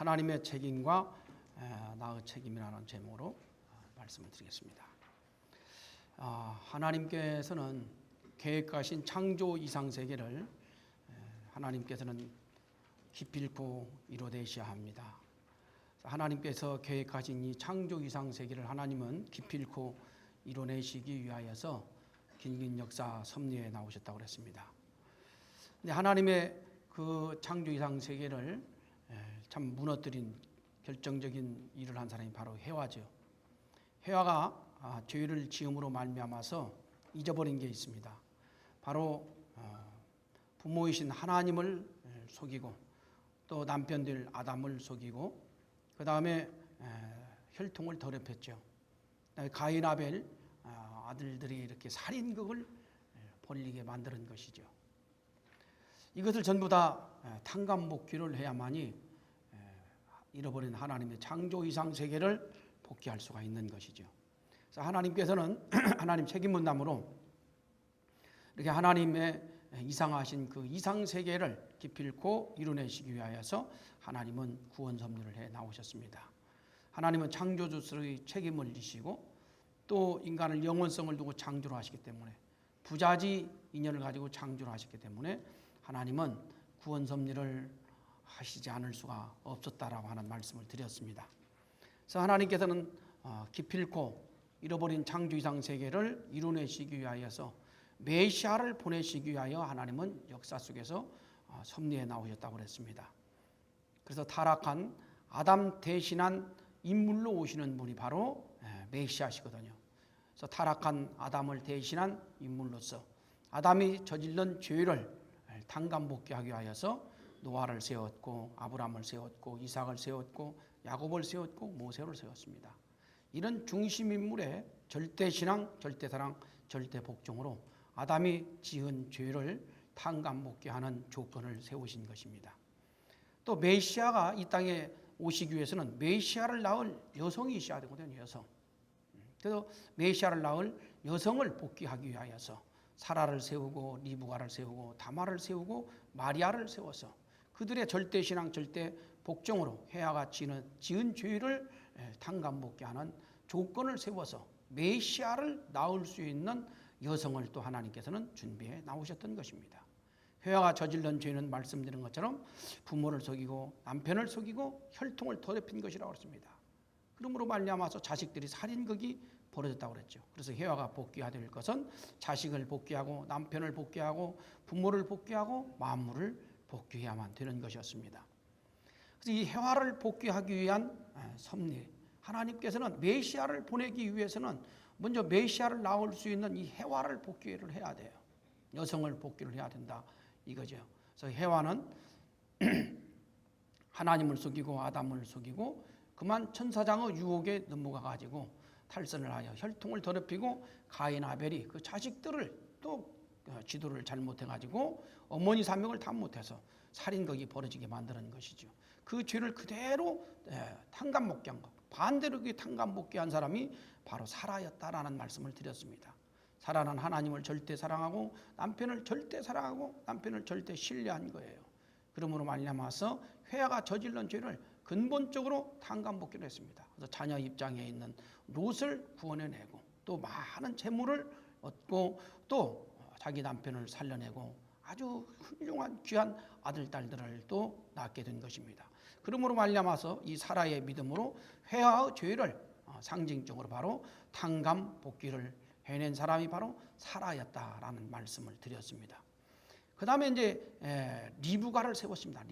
하나님의 책임과 나의 책임이라는 제목으로 말씀을 드리겠습니다. 하나님께서는 계획하신 창조 이상 세계를 하나님께서는 기필코 이뤄내셔야 합니다. 하나님께서 계획하신 이 창조 이상 세계를 하나님은 기필코 이뤄내시기 위하여서 긴 역사 섭리에 나오셨다고 그랬습니다. 근데 하나님의 그 창조 이상 세계를 참 무너뜨린 결정적인 일을 한 사람이 바로 해와죠. 해와가 죄를 지음으로 말미암아서 잊어버린 게 있습니다. 바로 부모이신 하나님을 속이고 또 남편들 아담을 속이고 그 다음에 혈통을 더럽혔죠. 가인 아벨 아들들이 이렇게 살인극을 벌이게 만드는 것이죠. 이것을 전부 다 탕감복귀를 해야만이 잃어버린 하나님의 창조 이상 세계를 복귀할 수가 있는 것이죠. 그래서 하나님께서는 하나님 책임문답으로 이렇게 하나님의 이상하신 그 이상 세계를 기필코 이루내시기 위하여서 하나님은 구원 섭리를 해 나오셨습니다. 하나님은 창조주로서의 책임을 지시고 또 인간을 영원성을 두고 창조를 하시기 때문에 부자지 인연을 가지고 창조를 하셨기 때문에 하나님은 구원 섭리를 하시지 않을 수가 없었다라고 하는 말씀을 드렸습니다. 그래서 하나님께서는 기필코 잃어버린 창조 이상 세계를 이루내시기 위하여서 메시아를 보내시기 위하여 하나님은 역사 속에서 섭리해 나오셨다고 그랬습니다. 그래서 타락한 아담 대신한 인물로 오시는 분이 바로 메시아시거든요. 그래서 타락한 아담을 대신한 인물로서 아담이 저질른 죄를 탕감복귀하기 위하여서 노아를 세웠고 아브라함을 세웠고 이삭을 세웠고 야곱을 세웠고 모세를 세웠습니다. 이런 중심인물의 절대신앙, 절대사랑, 절대복종으로 아담이 지은 죄를 탕감복귀하는 조건을 세우신 것입니다. 또 메시아가 이 땅에 오시기 위해서는 메시아를 낳을 여성이 있어야 되거든요. 여성. 그래서 메시아를 낳을 여성을 복귀하기 위하여서 사라를 세우고 리브가를 세우고 다말을 세우고 마리아를 세워서 그들의 절대신앙, 절대복종으로 해야가 지은 죄를 탕감복귀하는 조건을 세워서 메시아를 낳을 수 있는 여성을 또 하나님께서는 준비해 나오셨던 것입니다. 회화가 저질른 죄는 말씀드린 것처럼 부모를 속이고 남편을 속이고 혈통을 더럽힌 것이라고 했습니다. 그러므로 말미암아서 자식들이 살인극이 벌어졌다고 그랬죠. 그래서 회화가 복귀해야 될 것은 자식을 복귀하고 남편을 복귀하고 부모를 복귀하고 만물을 복귀해야만 되는 것이었습니다. 그래서 이 회화를 복귀하기 위한 섭리, 하나님께서는 메시아를 보내기 위해서는 먼저 메시아를 낳을 수 있는 이 해와를 복귀를 해야 돼요. 여성을 복귀를 해야 된다 이거죠. 그래서 해와는 하나님을 속이고 아담을 속이고 그만 천사장의 유혹에 넘어가 가지고 탈선을 하여 혈통을 더럽히고 가인 아벨이 그 자식들을 또 지도를 잘못해 가지고 어머니 사명을 다 못해서 살인극이 벌어지게 만드는 것이죠. 그 죄를 그대로 탕감복귀한 것, 반대로 그 탕감복귀한 사람이 바로 사라였다라는 말씀을 드렸습니다. 사라는 하나님을 절대 사랑하고 남편을 절대 사랑하고 남편을 절대 신뢰한 거예요. 그러므로 말미암아서 회화가 저질른 죄를 근본적으로 탕감복귀를 했습니다. 그래서 자녀 입장에 있는 롯을 구원해내고 또 많은 재물을 얻고 또 자기 남편을 살려내고 아주 훌륭한 귀한 아들 딸들을 또 낳게 된 것입니다. 그러므로 말미암아서 이 사라의 믿음으로 회화의 죄를 상징적으로 바로 탕감복귀를 해낸 사람이 바로 사라였다라는 말씀을 드렸습니다. 그 다음에 이제 리브가를 세웠습니다.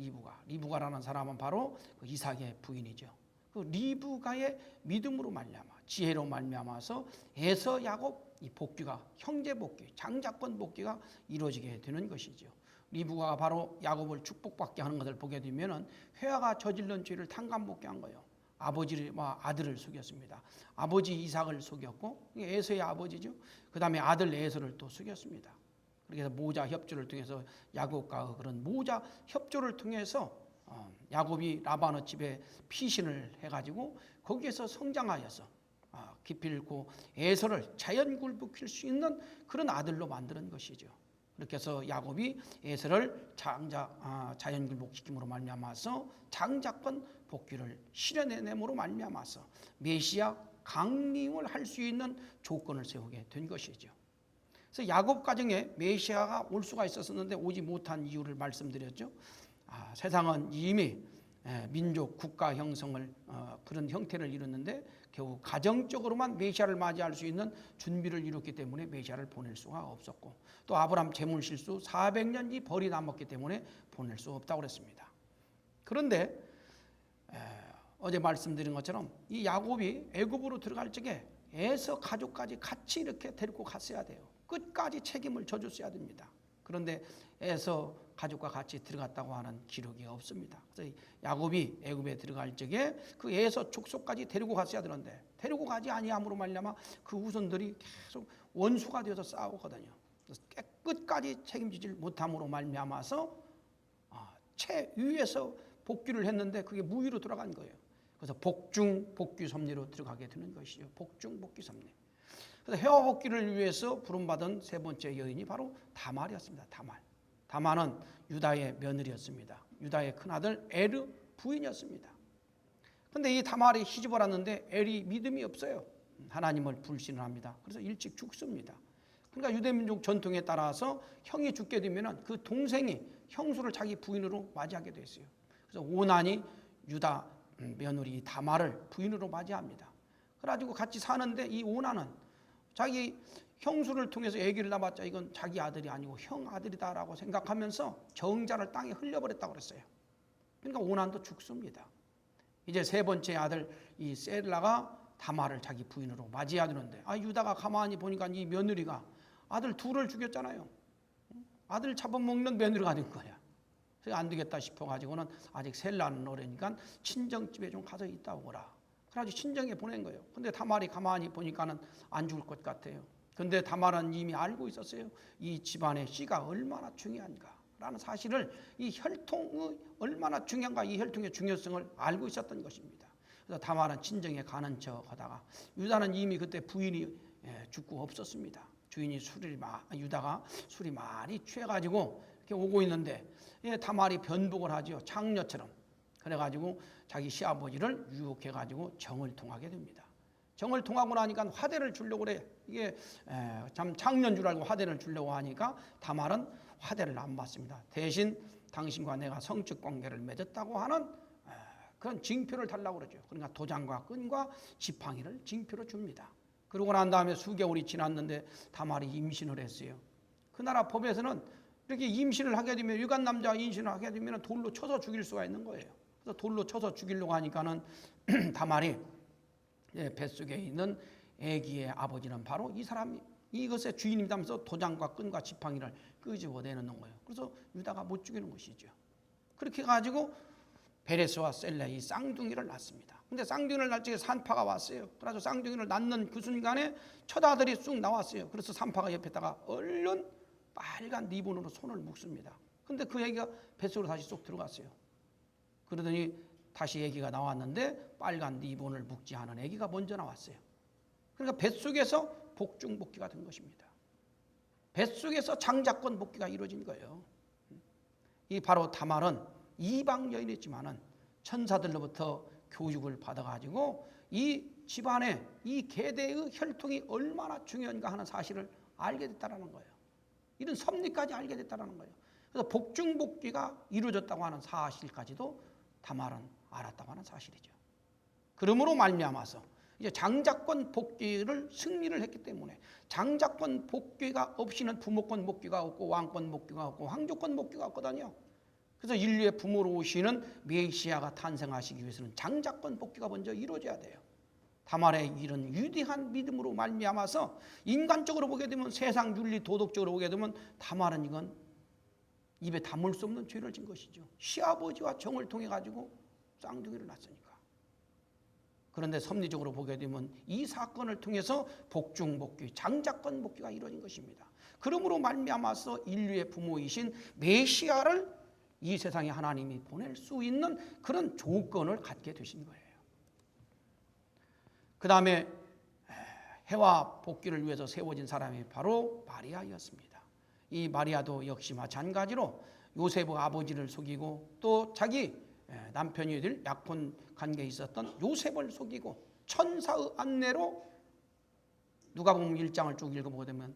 리브가라는 사람은 바로 그 이삭의 부인이죠. 그 리브가의 믿음으로 말미암아 지혜로 말미암아서 에서 야곱 이 복귀가 형제 복귀, 장자권 복귀가 이루어지게 되는 것이죠. 리브가가 바로 야곱을 축복받게 하는 것을 보게 되면은 회화가 저질른 죄를 탕감복귀한 거예요. 아버지와 아들을 속였습니다. 아버지 이삭을 속였고 에서의 아버지죠. 그 다음에 아들 에서를 또 속였습니다. 그래서 모자 협조를 통해서 야곱과 그런 모자 협조를 통해서 야곱이 라반의 집에 피신을 해가지고 거기에서 성장하여서 기필코 에서를 자연 굴복킬 수 있는 그런 아들로 만드는 것이죠. 그렇게 해서 야곱이 에서를 자연굴복시킴으로 말미암아서 장자권 복귀를 실현해냄으로 말미암아서 메시아 강림을 할 수 있는 조건을 세우게 된 것이죠. 그래서 야곱 가정에 메시아가 올 수가 있었는데 오지 못한 이유를 말씀드렸죠. 세상은 이미 민족 국가 형성을 그런 형태를 이뤘는데 겨우 가정적으로만 메시아를 맞이할 수 있는 준비를 이뤘기 때문에 메시아를 보낼 수가 없었고, 또 아브라함 재물 실수 400년이 벌이 남았기 때문에 보낼 수 없다고 그랬습니다. 그런데 어제 말씀드린 것처럼 이 야곱이 애굽으로 들어갈 적에 에서 가족까지 같이 이렇게 데리고 갔어야 돼요. 끝까지 책임을 져줬어야 됩니다. 그런데 에서 가족과 같이 들어갔다고 하는 기록이 없습니다. 그래서 야곱이 애굽에 들어갈 적에 그 에서 족속까지 데리고 갔어야 되는데 데리고 가지 아니함으로 말미암아 그 후손들이 계속 원수가 되어서 싸우거든요. 그래서 끝까지 책임지지 못함으로 말미암아서 최위에서 복귀를 했는데 그게 무위로 돌아간 거예요. 그래서 복중 복귀 섭리로 들어가게 되는 것이죠. 복중 복귀 섭리. 그래서 해와 복귀를 위해서 부름받은 세 번째 여인이 바로 다말이었습니다. 다말은 유다의 며느리였습니다. 유다의 큰아들 에르 부인이었습니다. 그런데 이 다말이 시집을 왔는데 엘이 믿음이 없어요. 하나님을 불신을 합니다. 그래서 일찍 죽습니다. 그러니까 유대민족 전통에 따라서 형이 죽게 되면 그 동생이 형수를 자기 부인으로 맞이하게 됐어요. 그래서 오난이 유다 며느리 다말을 부인으로 맞이합니다. 그래가지고 같이 사는데 이 오난은 자기 형수를 통해서 아기를 낳았자 이건 자기 아들이 아니고 형 아들이다라고 생각하면서 정자를 땅에 흘려버렸다고 그랬어요. 그러니까 오난도 죽습니다. 이제 세 번째 아들 이 셀라가 다말을 자기 부인으로 맞이해야 되는데 유다가 가만히 보니까 이 며느리가 아들 둘을 죽였잖아요. 아들 잡아먹는 며느리가 된 거야. 그래서 안 되겠다 싶어가지고는 아직 셀라는 어리니까 친정집에 좀 가서 있다 오거라. 그래가지고 친정에 보낸 거예요. 근데 다말이 가만히 보니까는 안 죽을 것 같아요. 근데 다말은 이미 알고 있었어요. 이 집안의 씨가 얼마나 중요한가라는 사실을 이 혈통이 얼마나 중요한가 이 혈통의 중요성을 알고 있었던 것입니다. 그래서 다말은 친정에 가는 척 하다가 유다는 이미 그때 부인이 죽고 없었습니다. 유다가 술이 많이 취해가지고 이렇게 오고 있는데 다말이 변복을 하죠. 장녀처럼. 그래가지고 자기 시아버지를 유혹해가지고 정을 통하게 됩니다. 정을 통하고 나니까 화대를 주려고 그래. 이게 참 장녀인 줄 알고 화대를 주려고 하니까 다말은 화대를 안 받습니다. 대신 당신과 내가 성적 관계를 맺었다고 하는 그런 징표를 달라고 그러죠. 그러니까 도장과 끈과 지팡이를 징표로 줍니다. 그러고 난 다음에 수개월이 지났는데 다말이 임신을 했어요. 그 나라 법에서는 이렇게 임신을 하게 되면 유관 남자가 임신을 하게 되면 돌로 쳐서 죽일 수가 있는 거예요. 그래서 돌로 쳐서 죽이려고 하니까는 다말이 뱃속에 있는 아기의 아버지는 바로 이 사람이 이것의 주인이라면서 도장과 끈과 지팡이를 끄집어내는 거예요. 그래서 유다가 못 죽이는 것이죠. 그렇게 가지고 베레스와 셀레이 쌍둥이를 낳습니다. 근데 쌍둥이를 낳을 적에 산파가 왔어요. 그래서 쌍둥이를 낳는 그 순간에 첫 아들이 쑥 나왔어요. 그래서 산파가 옆에다가 얼른 빨간 리본으로 손을 묶습니다. 근데 그 애기가 뱃속으로 다시 쏙 들어갔어요. 그러더니 다시 애기가 나왔는데 빨간 리본을 묶지 않은 애기가 먼저 나왔어요. 그러니까 뱃속에서 복중 복귀가 된 것입니다. 뱃속에서 장자권 복귀가 이루어진 거예요. 이 바로 다말은 이방 여인이었지만은 천사들로부터 교육을 받아가지고 이 집안의 이 계대의 혈통이 얼마나 중요한가 하는 사실을 알게 됐다라는 거예요. 이런 섭리까지 알게 됐다라는 거예요. 그래서 복중 복귀가 이루어졌다고 하는 사실까지도 다말은 알았다고 하는 사실이죠. 그러므로 말미암아서 이제 장자권 복귀를 승리를 했기 때문에 장자권 복귀가 없이는 부모권 복귀가 없고 왕권 복귀가 없고 황조권 복귀가 없거든요. 그래서 인류의 부모로 오시는 메시아가 탄생하시기 위해서는 장자권 복귀가 먼저 이루어져야 돼요. 다말의 이런 위대한 믿음으로 말미암아서 인간적으로 보게 되면 세상 윤리 도덕적으로 보게 되면 다말은 이건 입에 담을 수 없는 죄를 진 것이죠. 시아버지와 정을 통해 가지고 쌍둥이를 낳았으니까. 그런데 섭리적으로 보게 되면 이 사건을 통해서 복중 복귀, 장자권 복귀가 이루어진 것입니다. 그러므로 말미암아서 인류의 부모이신 메시아를 이 세상에 하나님이 보낼 수 있는 그런 조건을 갖게 되신 거예요. 그 다음에 해와 복귀를 위해서 세워진 사람이 바로 마리아였습니다. 이 마리아도 역시 마찬가지로 요셉의 아버지를 속이고 또 자기 남편이 될 약혼 관계에 있었던 요셉을 속이고 천사의 안내로 누가복음 1장을 쭉 읽어보게 되면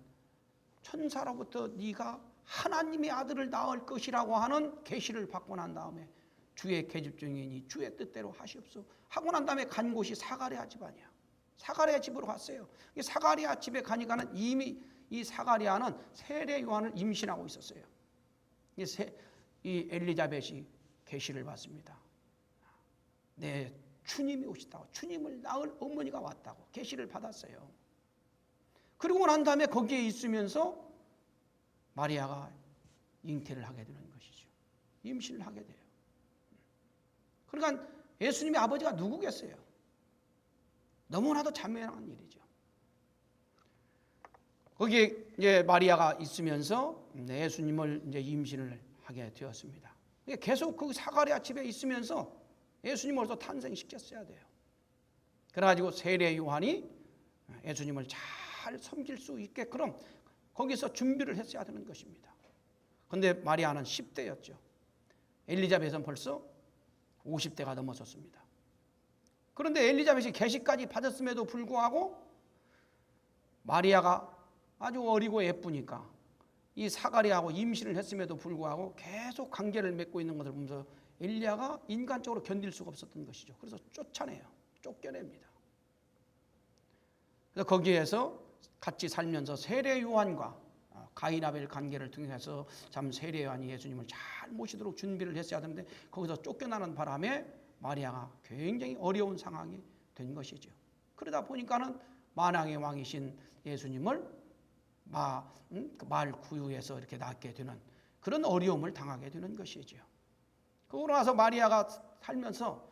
천사로부터 네가 하나님의 아들을 낳을 것이라고 하는 계시를 받고 난 다음에 주의 계집 중이니 주의 뜻대로 하시옵소서 하고 난 다음에 간 곳이 사가랴 집안이야. 사가랴 집으로 갔어요. 사가랴 집에 가니까는 이미 이 사가랴는 세례 요한을 임신하고 있었어요. 이 엘리자벳이 계시를 받습니다. 내 주님이 오시다고, 주님을 낳을 어머니가 왔다고 계시를 받았어요. 그리고 난 다음에 거기에 있으면서 마리아가 잉태를 하게 되는 것이죠. 임신을 하게 돼요. 그러니까 예수님의 아버지가 누구겠어요? 너무나도 자명한 일이죠. 거기에 이제 마리아가 있으면서 예수님을 이제 임신을 하게 되었습니다. 계속 그 사가랴 집에 있으면서 예수님을 또 탄생시켰어야 돼요. 그래가지고 세례 요한이 예수님을 잘 섬길 수 있게끔 거기서 준비를 했어야 되는 것입니다. 그런데 마리아는 10대였죠. 엘리자벳은 벌써 50대가 넘어섰습니다. 그런데 엘리자벳이 계시까지 받았음에도 불구하고 마리아가 아주 어리고 예쁘니까 이 사가랴하고 임신을 했음에도 불구하고 계속 관계를 맺고 있는 것을 보면서 엘리야가 인간적으로 견딜 수가 없었던 것이죠. 그래서 쫓아내요. 쫓겨냅니다. 그래서 거기에서 같이 살면서 세례 요한과 가인 아벨 관계를 통해서 참 세례 요한이 예수님을 잘 모시도록 준비를 했어야 하는데 거기서 쫓겨나는 바람에 마리아가 굉장히 어려운 상황이 된 것이죠. 그러다 보니까는 만왕의 왕이신 예수님을 말 구유에서 이렇게 낳게 되는 그런 어려움을 당하게 되는 것이죠. 그러고 나서 마리아가 살면서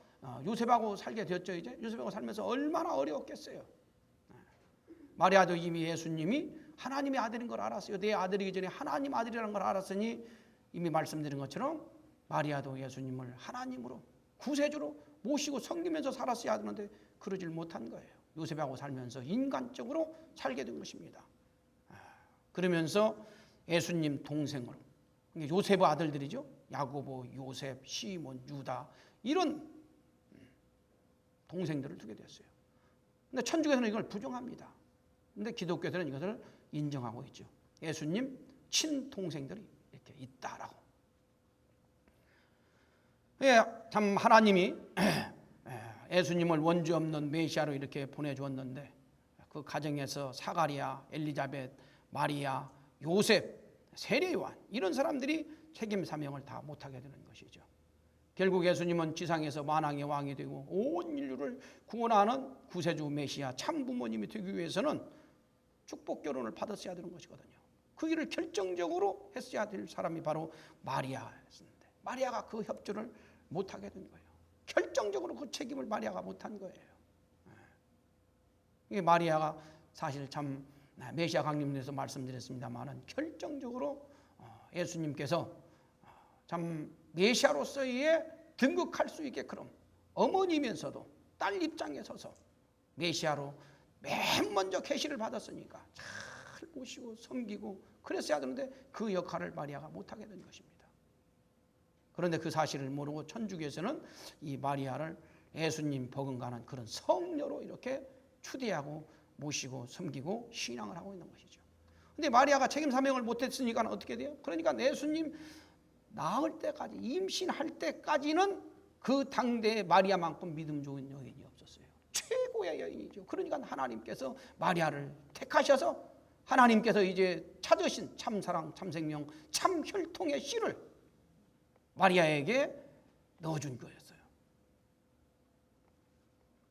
요셉하고 살게 되었죠. 이제 요셉하고 살면서 얼마나 어려웠겠어요. 마리아도 이미 예수님이 하나님의 아들인 걸 알았어요. 내 아들이기 전에 하나님 아들이라는 걸 알았으니 이미 말씀드린 것처럼 마리아도 예수님을 하나님으로 구세주로 모시고 섬기면서 살았어야 하는데 그러질 못한 거예요. 요셉하고 살면서 인간적으로 살게 된 것입니다. 그러면서 예수님 동생으로 요셉의 아들들이죠. 야고보, 요셉, 시몬, 유다 이런 동생들을 두게 됐어요. 근데 천주교에서는 이걸 부정합니다. 근데 기독교에서는 이것을 인정하고 있죠. 예수님 친동생들이 이렇게 있다라고. 참 하나님이 예수님을 원죄 없는 메시아로 이렇게 보내주었는데 그 가정에서 사가랴, 엘리자벳, 마리아, 요셉, 세례 요한 이런 사람들이 책임 사명을 다 못하게 되는 것이죠. 결국 예수님은 지상에서 만왕의 왕이 되고 온 인류를 구원하는 구세주 메시아 참 부모님이 되기 위해서는 축복 결혼을 받았어야 되는 것이거든요. 그 일을 결정적으로 했어야 될 사람이 바로 마리아였는데 마리아가 그 협조를 못하게 된 거예요. 결정적으로 그 책임을 마리아가 못한 거예요. 이게 마리아가 사실 참 메시아 강림에서 말씀드렸습니다만은 결정적으로 예수님께서 참 메시아로서의 등극할 수 있게끔 어머니면서도 딸 입장에 서서 메시아로 맨 먼저 계시를 받았으니까 잘 모시고 섬기고 그랬어야 되는데 그 역할을 마리아가 못하게 된 것입니다. 그런데 그 사실을 모르고 천주교에서는 이 마리아를 예수님 버금가는 그런 성녀로 이렇게 추대하고 모시고 섬기고 신앙을 하고 있는 것이죠. 그런데 마리아가 책임 사명을 못했으니까 어떻게 돼요? 그러니까 예수님 낳을 때까지 임신할 때까지는 그 당대의 마리아만큼 믿음 좋은 여인이 없었어요. 최고의 여인이죠. 그러니까 하나님께서 마리아를 택하셔서 하나님께서 이제 찾으신 참사랑 참생명 참혈통의 씨를 마리아에게 넣어준 거였어요.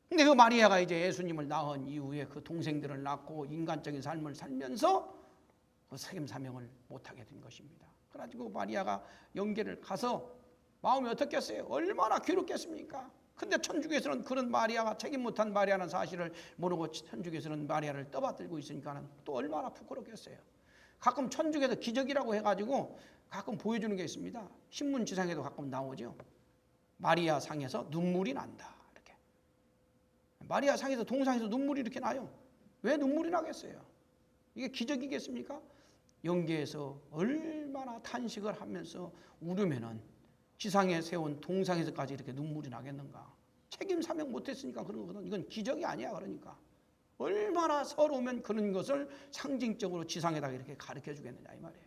근데 그 마리아가 이제 예수님을 낳은 이후에 그 동생들을 낳고 인간적인 삶을 살면서 그 책임 사명을 못하게 된 것입니다. 그래가지고 마리아가 영계를 가서 마음이 어떻겠어요? 얼마나 괴롭겠습니까? 근데 천주교에서는 그런 마리아가 책임 못한 마리아라는 사실을 모르고 천주교에서는 마리아를 떠받들고 있으니까 또 얼마나 부끄럽겠어요. 가끔 천주교에서 기적이라고 해가지고 가끔 보여주는 게 있습니다. 신문지상에도 가끔 나오죠. 마리아 상에서 눈물이 난다. 이렇게. 마리아 상에서 동상에서 눈물이 이렇게 나요. 왜 눈물이 나겠어요? 이게 기적이겠습니까? 영계에서 얼마나 탄식을 하면서 울으면은 지상에 세운 동상에서까지 이렇게 눈물이 나겠는가. 책임 사명 못했으니까 그런 거거든. 이건 기적이 아니야. 그러니까 얼마나 서러우면 그런 것을 상징적으로 지상에다가 이렇게 가르쳐 주겠느냐 이 말이에요.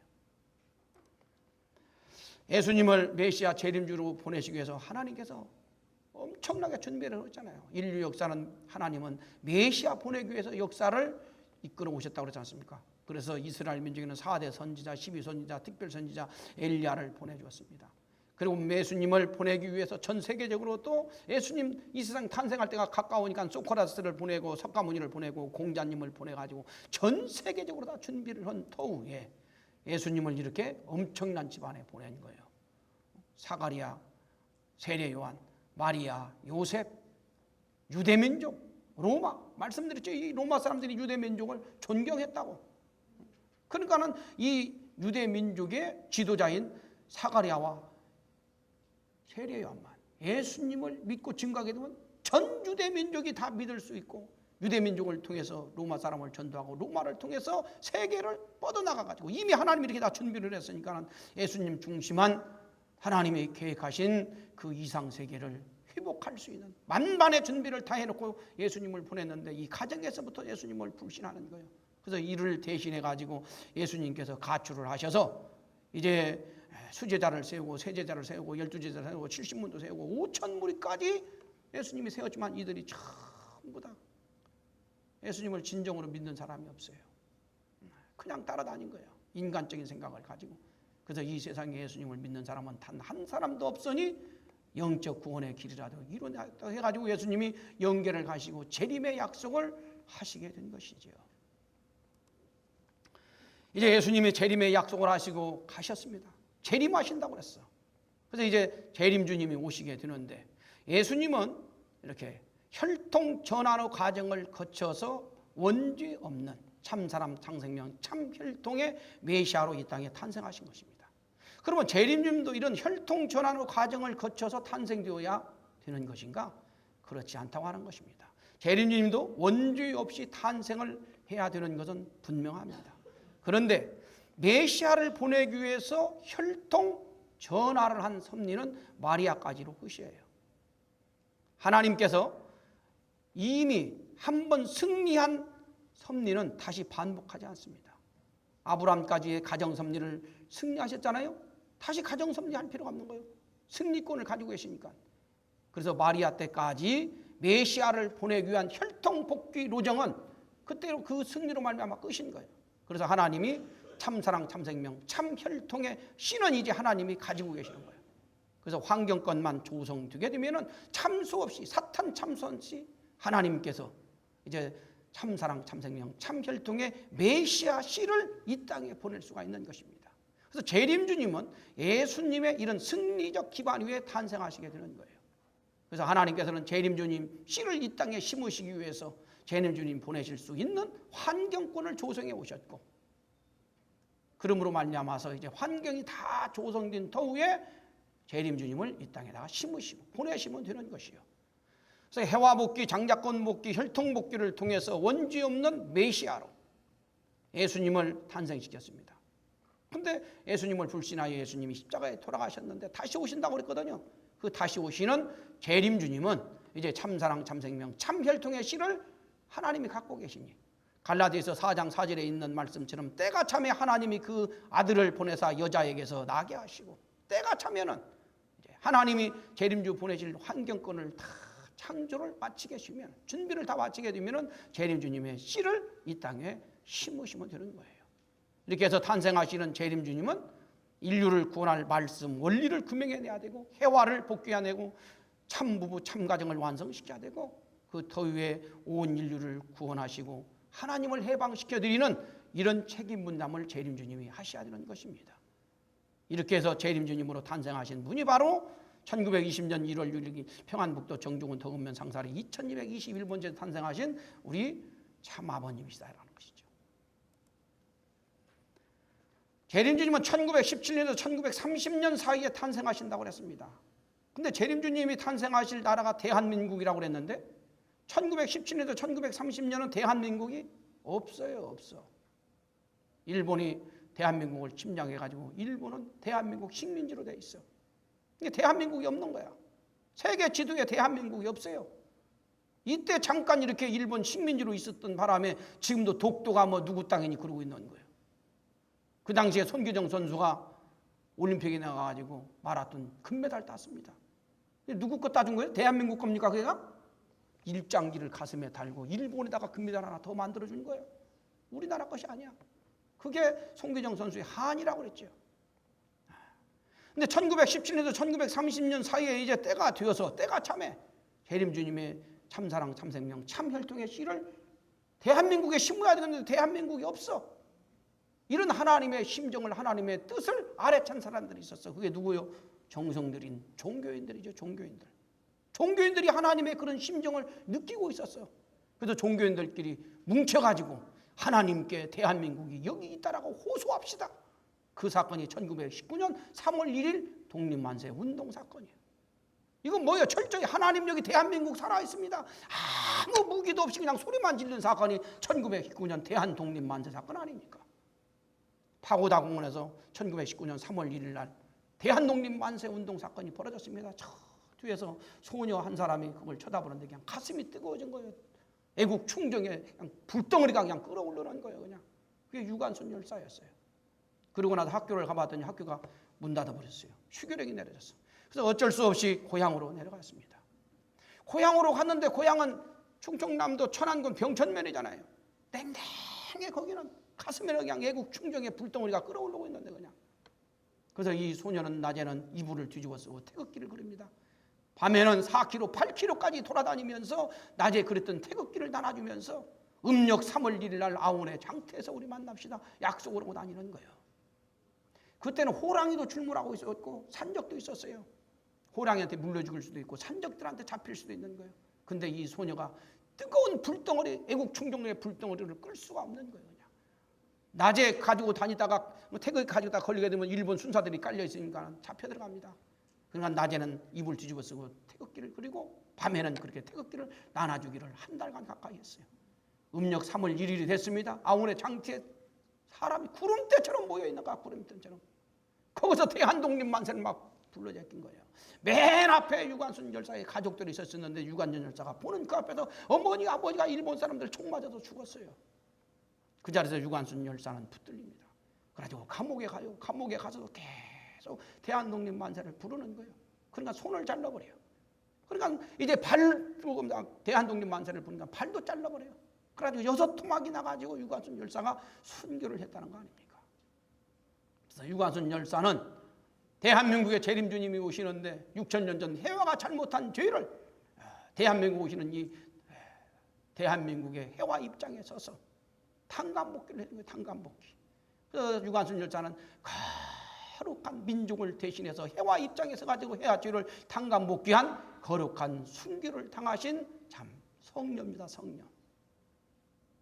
예수님을 메시아 재림주로 보내시기 위해서 하나님께서 엄청나게 준비를 했잖아요. 인류 역사는 하나님은 메시아 보내기 위해서 역사를 이끌어 오셨다고 그러지 않습니까? 그래서 이스라엘 민족에는 4대 선지자, 12선지자, 특별선지자 엘리야를 보내주었습니다. 그리고 예수님을 보내기 위해서 전 세계적으로 또 예수님 이 세상 탄생할 때가 가까우니까 소크라테스를 보내고 석가모니를 보내고 공자님을 보내가지고 전 세계적으로 다 준비를 한 터후에 예수님을 이렇게 엄청난 집안에 보낸 거예요. 사가랴, 세례요한, 마리아, 요셉, 유대민족, 로마. 말씀드렸죠. 이 로마 사람들이 유대민족을 존경했다고. 그러니까는 이 유대민족의 지도자인 사가랴와 세례요한만 예수님을 믿고 증거하게 되면 전 유대민족이 다 믿을 수 있고 유대민족을 통해서 로마 사람을 전도하고 로마를 통해서 세계를 뻗어나가가지고 이미 하나님이 이렇게 다 준비를 했으니까 예수님 중심한 하나님이 계획하신 그 이상세계를 회복할 수 있는 만반의 준비를 다 해놓고 예수님을 보냈는데 이 가정에서부터 예수님을 불신하는 거예요. 그래서 이를 대신해 가지고 예수님께서 가출을 하셔서 이제 수제자를 세우고 세제자를 세우고 12제자를 세우고 70문도 세우고 5,000무리까지 예수님이 세웠지만 이들이 전부 다 예수님을 진정으로 믿는 사람이 없어요. 그냥 따라다닌 거예요. 인간적인 생각을 가지고. 그래서 이 세상에 예수님을 믿는 사람은 단 한 사람도 없으니 영적 구원의 길이라도 이루어냈다 해가지고 예수님이 영계를 가시고 재림의 약속을 하시게 된 것이죠. 이제 예수님이 재림의 약속을 하시고 가셨습니다. 재림하신다고 그랬어. 그래서 이제 재림주님이 오시게 되는데 예수님은 이렇게 혈통 전환의 과정을 거쳐서 원죄 없는 참사람 참생명 참혈통의 메시아로 이 땅에 탄생하신 것입니다. 그러면 재림주님도 이런 혈통 전환의 과정을 거쳐서 탄생되어야 되는 것인가? 그렇지 않다고 하는 것입니다. 재림주님도 원죄 없이 탄생을 해야 되는 것은 분명합니다. 그런데 메시아를 보내기 위해서 혈통 전화를 한 섭리는 마리아까지로 끝이에요. 하나님께서 이미 한 번 승리한 섭리는 다시 반복하지 않습니다. 아브라함까지의 가정 섭리를 승리하셨잖아요. 다시 가정 섭리할 필요가 없는 거예요. 승리권을 가지고 계시니까. 그래서 마리아 때까지 메시아를 보내기 위한 혈통 복귀 로정은 그때로 그 승리로 말미암아 끝인 거예요. 그래서 하나님이 참사랑 참생명 참혈통의 씨는 이제 하나님이 가지고 계시는 거예요. 그래서 환경권만 조성되게 되면은 참수 없이 사탄 참수 없이 하나님께서 이제 참사랑 참생명 참혈통의 메시아 씨를 이 땅에 보낼 수가 있는 것입니다. 그래서 재림주님은 예수님의 이런 승리적 기반 위에 탄생하시게 되는 거예요. 그래서 하나님께서는 재림주님 씨를 이 땅에 심으시기 위해서 재림주님 보내실 수 있는 환경권을 조성해 오셨고, 그러므로 말미암아서 이제 환경이 다 조성된 터후에 재림주님을 이 땅에다가 심으시고 보내시면 되는 것이요. 그래서 해와 복귀, 장자권 복귀, 혈통 복귀를 통해서 원죄 없는 메시아로 예수님을 탄생시켰습니다. 근데 예수님을 불신하여 예수님이 십자가에 돌아가셨는데 다시 오신다고 그랬거든요. 그 다시 오시는 재림주님은 이제 참사랑 참생명 참혈통의 씨를 하나님이 갖고 계시니 갈라디아서 4장 4절에 있는 말씀처럼 때가 차면 하나님이 그 아들을 보내사 여자에게서 나게 하시고, 때가 차면은 이제 하나님이 재림주 보내실 환경권을 다 창조를 마치게 하시면, 준비를 다 마치게 되면은 재림주님의 씨를 이 땅에 심으시면 되는 거예요. 이렇게 해서 탄생하시는 재림주님은 인류를 구원할 말씀 원리를 규명해내야 되고, 해와를 복귀해내고, 참부부 참가정을 완성시켜야 되고, 그 터위에 온 인류를 구원하시고 하나님을 해방시켜드리는 이런 책임 분담을 재림주님이 하셔야 되는 것입니다. 이렇게 해서 재림주님으로 탄생하신 분이 바로 1920년 1월 6일 평안북도 정중훈 덕은면 상사리 2221번째 탄생하신 우리 참아버님이시다라는 것이죠. 재림주님은 1917년에서 1930년 사이에 탄생하신다고 그랬습니다. 근데 재림주님이 탄생하실 나라가 대한민국이라고 그랬는데 1917년에서 1930년은 대한민국이 없어요. 없어. 일본이 대한민국을 침략해가지고 일본은 대한민국 식민지로 돼 있어. 이게 대한민국이 없는 거야. 세계 지도에 대한민국이 없어요. 이때 잠깐 이렇게 일본 식민지로 있었던 바람에 지금도 독도가 뭐 누구 땅이니 그러고 있는 거예요. 그 당시에 손기정 선수가 올림픽에 나가가지고 마라톤 금메달 땄습니다. 누구 거 따준 거예요? 대한민국 겁니까 그게가? 일장기를 가슴에 달고 일본에다가 금메달 하나 더 만들어준 거예요. 우리나라 것이 아니야. 그게 손기정 선수의 한이라고 그랬죠. 근데 1917년에서 1930년 사이에 이제 때가 되어서 때가 참해 재림주님의 참사랑 참생명 참혈통의 씨를 대한민국에 심어야 되는데 대한민국이 없어. 이런 하나님의 심정을 하나님의 뜻을 아래찬 사람들이 있었어. 그게 누구요? 정성들인 종교인들이죠. 종교인들이 하나님의 그런 심정을 느끼고 있었어. 그래서 종교인들끼리 뭉쳐가지고 하나님께 대한민국이 여기 있다라고 호소합시다. 그 사건이 1919년 3월 1일 독립만세 운동 사건이에요. 이건 뭐예요? 철저히 하나님 여기 대한민국 살아있습니다. 아무 무기도 없이 그냥 소리만 지르는 사건이 1919년 대한독립만세 사건 아닙니까? 파고다공원에서 1919년 3월 1일 날 대한독립만세 운동 사건이 벌어졌습니다. 저 뒤에서 소녀 한 사람이 그걸 쳐다보는데 그냥 가슴이 뜨거워진 거예요. 애국 충정에 그냥 불덩어리가 그냥 끓어오르는 거예요. 그냥 그게 유관순 열사였어요. 그러고 나서 학교를 가봤더니 학교가 문 닫아버렸어요. 휴교령이 내려졌어. 그래서 어쩔 수 없이 고향으로 내려갔습니다. 고향으로 갔는데 고향은 충청남도 천안군 병천면이잖아요. 땡땡해. 거기는 가슴에 그냥 애국 충정의 불덩어리가 끓어오르고 있는데 그냥. 그래서 이 소녀는 낮에는 이불을 뒤집어 쓰고 태극기를 그립니다. 밤에는 4km, 8km까지 돌아다니면서 낮에 그랬던 태극기를 나눠주면서 음력 3월 1일 날 아온의 장터에서 우리 만납시다. 약속을 하고 다니는 거예요. 그때는 호랑이도 출몰하고 있었고 산적도 있었어요. 호랑이한테 물려 죽을 수도 있고 산적들한테 잡힐 수도 있는 거예요. 근데 이 소녀가 뜨거운 불덩어리, 애국 충정의 불덩어리를 끌 수가 없는 거예요. 그냥. 낮에 가지고 다니다가 태극기 가지고 다 걸리게 되면 일본 순사들이 깔려 있으니까 잡혀 들어갑니다. 그러니까 낮에는 이불 뒤집어 쓰고 태극기를 그리고 밤에는 그렇게 태극기를 나눠주기를 한 달간 가까이 했어요. 음력 3월 1일이 됐습니다. 아온의 장터에 사람이 구름대처럼 모여있는 거야. 구름대처럼. 거기서 대한독립만세를 막 불러제낀 거예요. 맨 앞에 유관순 열사의 가족들이 있었는데 유관순 열사가 보는 그 앞에서 어머니 아버지가 일본 사람들 총 맞아서 죽었어요. 그 자리에서 유관순 열사는 붙들립니다. 그래가지고 감옥에 가요. 감옥에 가서도 계속 대한독립만세를 부르는 거예요. 그러니까 손을 잘라버려요. 그러니까 이제 대한독립만세를 부르니까 발도 잘라버려요. 그래가지고 6토막이 나가지고 유관순 열사가 순교를 했다는 거 아닙니까? 그래서 유관순 열사는 대한민국의 재림주님이 오시는데 6,000년 전 해와가 잘못한 죄를 대한민국 오시는 이 대한민국의 해와 입장에 서서 탄감복기를 했는 거예요. 탄감복기. 그래서 유관순 열사는 거룩한 민족을 대신해서 해와 입장에서 가지고 해와 죄를 탄감복기한 거룩한 순교를 당하신 참 성녀입니다. 성녀.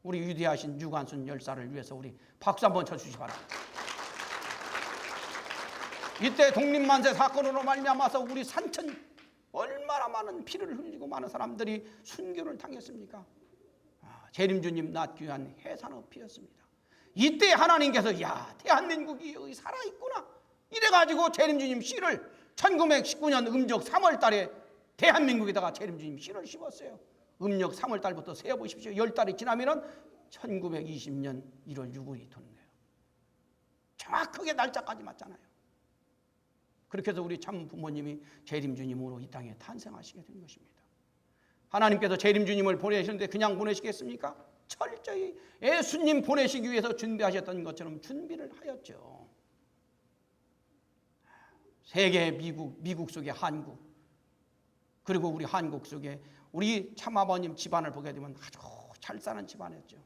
우리 위대하신 유관순 열사를 위해서 우리 박수 한번 쳐주시기 바랍니다. 이때 독립만세 사건으로 말미암아서 우리 산천 얼마나 많은 피를 흘리고 많은 사람들이 순교를 당했습니까? 재림주님 낮 귀한 해산업 피였습니다. 이때 하나님께서 야 대한민국이 여기 살아있구나 이래가지고 재림주님 씨를 1919년 음력 3월 달에 대한민국에다가 재림주님 씨를 씹었어요. 음력 3월 달부터 세어보십시오. 10달이 지나면은 1920년 1월 6일이 되는 거예요. 정확하게 날짜까지 맞잖아요. 그렇게 해서 우리 참 부모님이 재림주님으로 이 땅에 탄생하시게 된 것입니다. 하나님께서 재림주님을 보내시는데 그냥 보내시겠습니까? 철저히 예수님 보내시기 위해서 준비하셨던 것처럼 준비를 하였죠. 세계 미국 속에 한국, 그리고 우리 한국 속에 우리 참아버님 집안을 보게 되면 아주 잘 사는 집안이었죠.